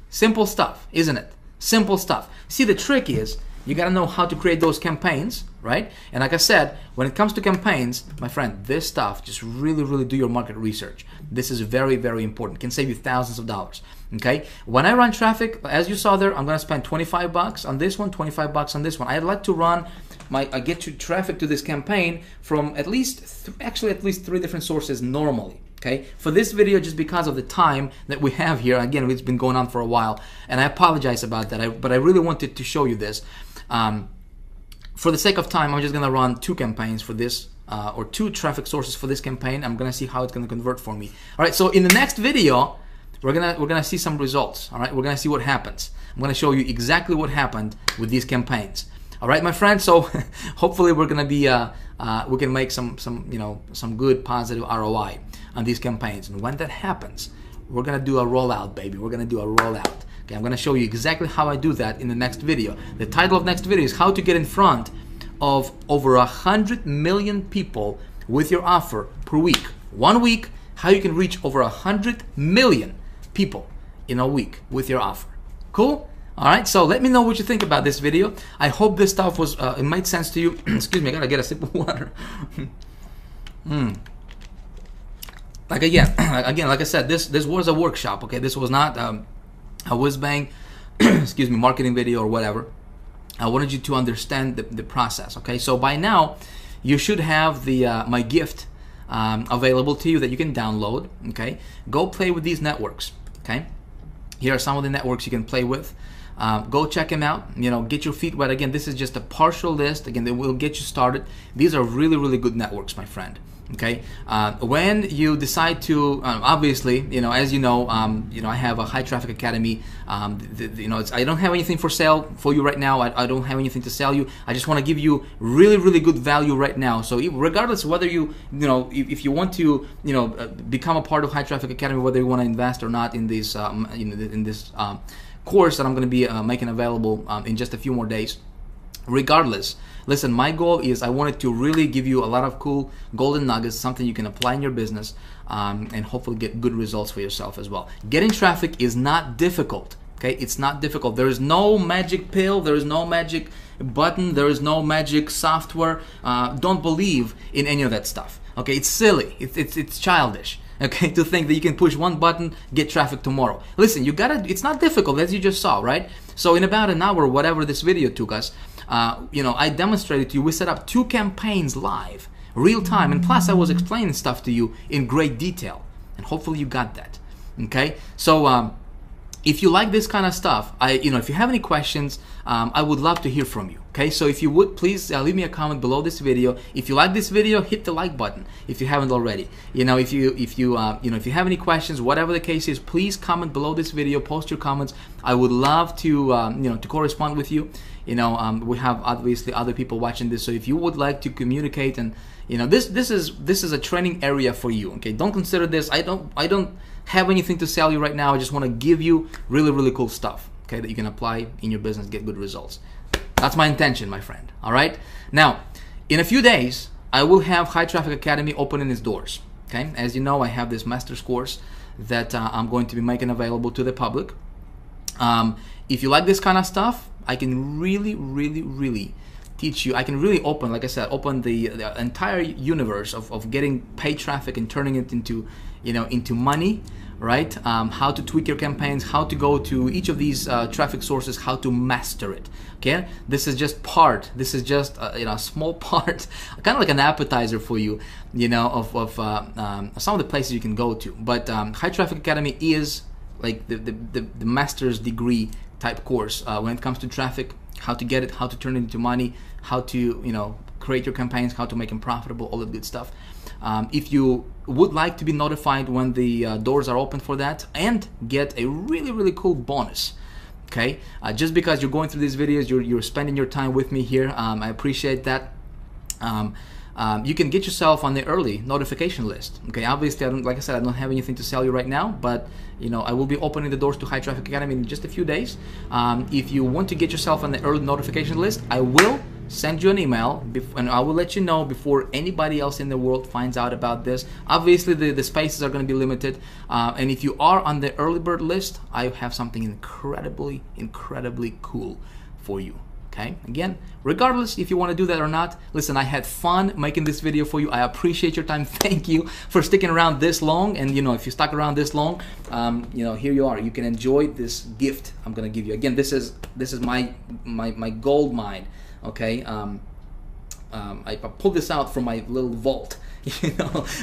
Simple stuff, isn't it? Simple stuff. See, the trick is you gotta know how to create those campaigns, right? And like I said, when it comes to campaigns, my friend, this stuff, just really do your market research. This is very important. It can save you thousands of dollars, okay? When I run traffic, as you saw there, I'm gonna spend 25 bucks on this one, 25 bucks on this one. I'd like to run I get you traffic to this campaign from at least 3 different sources normally. Okay, for this video, just because of the time that we have here, again, it's been going on for a while, and I apologize about that, but I really wanted to show you this. For the sake of time, I'm just gonna run 2 campaigns for this, or 2 traffic sources for this campaign. I'm gonna see how it's gonna convert for me. All right, so in the next video, we're gonna see some results. All right, we're gonna see what happens. I'm gonna show you exactly what happened with these campaigns. All right, my friends. So hopefully we're gonna be we can make some good positive ROI on these campaigns. And when that happens, we're gonna do a rollout, baby. We're gonna do a rollout. Okay, I'm gonna show you exactly how I do that in the next video. The title of next video is how to get in front of over 100 million people with your offer per week. 1 week, how you can reach over 100 million people in a week with your offer. Cool? All right, so let me know what you think about this video. I hope this stuff was it made sense to you. Excuse me, I gotta get a sip of water. Like again, like I said, this was a workshop. Okay, this was not a whiz bang, excuse me, marketing video or whatever. I wanted you to understand the process. Okay, so by now you should have the my gift available to you that you can download. Okay, go play with these networks. Okay, here are some of the networks you can play with. Go check them out. You know, get your feet wet. Again, this is just a partial list. Again, they will get you started. These are really, really good networks, my friend. Okay, when you decide to, obviously, you know, as you know, I have a high traffic academy. You know, I don't have anything for sale for you right now. I don't have anything to sell you. I just want to give you really, really good value right now. So regardless of whether if you want to, become a part of high traffic academy, whether you want to invest or not in this, in this course that I'm going to be making available in just a few more days. Regardless, listen, my goal is I wanted to really give you a lot of cool golden nuggets, something you can apply in your business, and hopefully get good results for yourself as well. Getting traffic is not difficult. Okay, it's not difficult. There is no magic pill. There is no magic button. There is no magic software. Don't believe in any of that stuff. Okay, it's silly. It's childish. Okay, to think that you can push one button, get traffic tomorrow. Listen, you gotta. It's not difficult, as you just saw, right? So in about an hour, whatever this video took us, I demonstrated to you. We set up 2 campaigns live, real time, and plus I was explaining stuff to you in great detail, and hopefully you got that. Okay, so if you like this kind of stuff, if you have any questions, I would love to hear from you. Okay, so if you would please leave me a comment below this video. If you like this video, hit the like button if you haven't already. If you have any questions, whatever the case is, please comment below this video. Post your comments. I would love to to correspond with you. We have obviously other people watching this, so if you would like to communicate, and this is a training area for you. Okay, don't consider this. I don't have anything to sell you right now. I just want to give you really, really cool stuff. Okay, that you can apply in your business, get good results. That's my intention, my friend. All right. Now, in a few days, I will have High Traffic Academy opening its doors. Okay, as you know, I have this master's course that I'm going to be making available to the public. If you like this kind of stuff, I can really, really, really teach you. I can really open, like I said, open the entire universe of getting paid traffic and turning it into, into money, right? How to tweak your campaigns, how to go to each of these traffic sources, how to master it. Okay, this is just part. This is just a small part, kind of like an appetizer for you, of some of the places you can go to. But High Traffic Academy is like the master's degree type course when it comes to traffic, how to get it, how to turn it into money, how to create your campaigns, how to make them profitable, all that good stuff. If you would like to be notified when the doors are open for that and get a really, really cool bonus, okay, just because you're going through these videos, you're spending your time with me here, I appreciate that. You can get yourself on the early notification list. Okay, obviously, like I said, I don't have anything to sell you right now, but I will be opening the doors to High Traffic Academy in just a few days. If you want to get yourself on the early notification list, I will send you an email, and I will let you know before anybody else in the world finds out about this. Obviously, the spaces are going to be limited, and if you are on the early bird list, I have something incredibly, incredibly cool for you. Okay, again, regardless if you want to do that or not, listen, I had fun making this video for you. I appreciate your time. Thank you for sticking around this long. And if you stuck around this long, here you are. You can enjoy this gift I'm gonna give you. Again, this is my gold mine. Okay, I pulled this out from my little vault,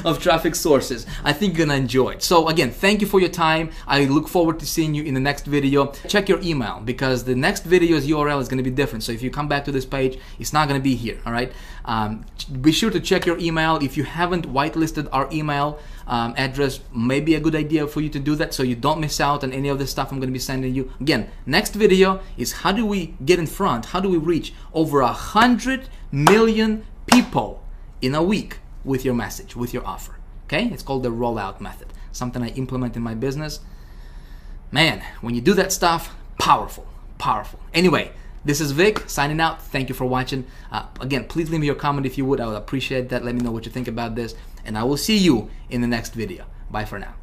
of traffic sources. I think you're gonna enjoy it. So again, thank you for your time. I look forward to seeing you in the next video. Check your email, because the next video's URL is gonna be different. So if you come back to this page, it's not gonna be here. All right. Be sure to check your email. If you haven't whitelisted our email address, maybe a good idea for you to do that, so you don't miss out on any of the stuff I'm gonna be sending you. Again, next video is how do we get in front? How do we reach over 100 million people in a week with your message, with your offer? Okay, it's called the rollout method, something I implement in my business. Man, when you do that stuff, powerful, powerful. Anyway, this is Vic signing out. Thank you for watching. Again, please leave me your comment if you would. I would appreciate that. Let me know what you think about this, and I will see you in the next video. Bye for now.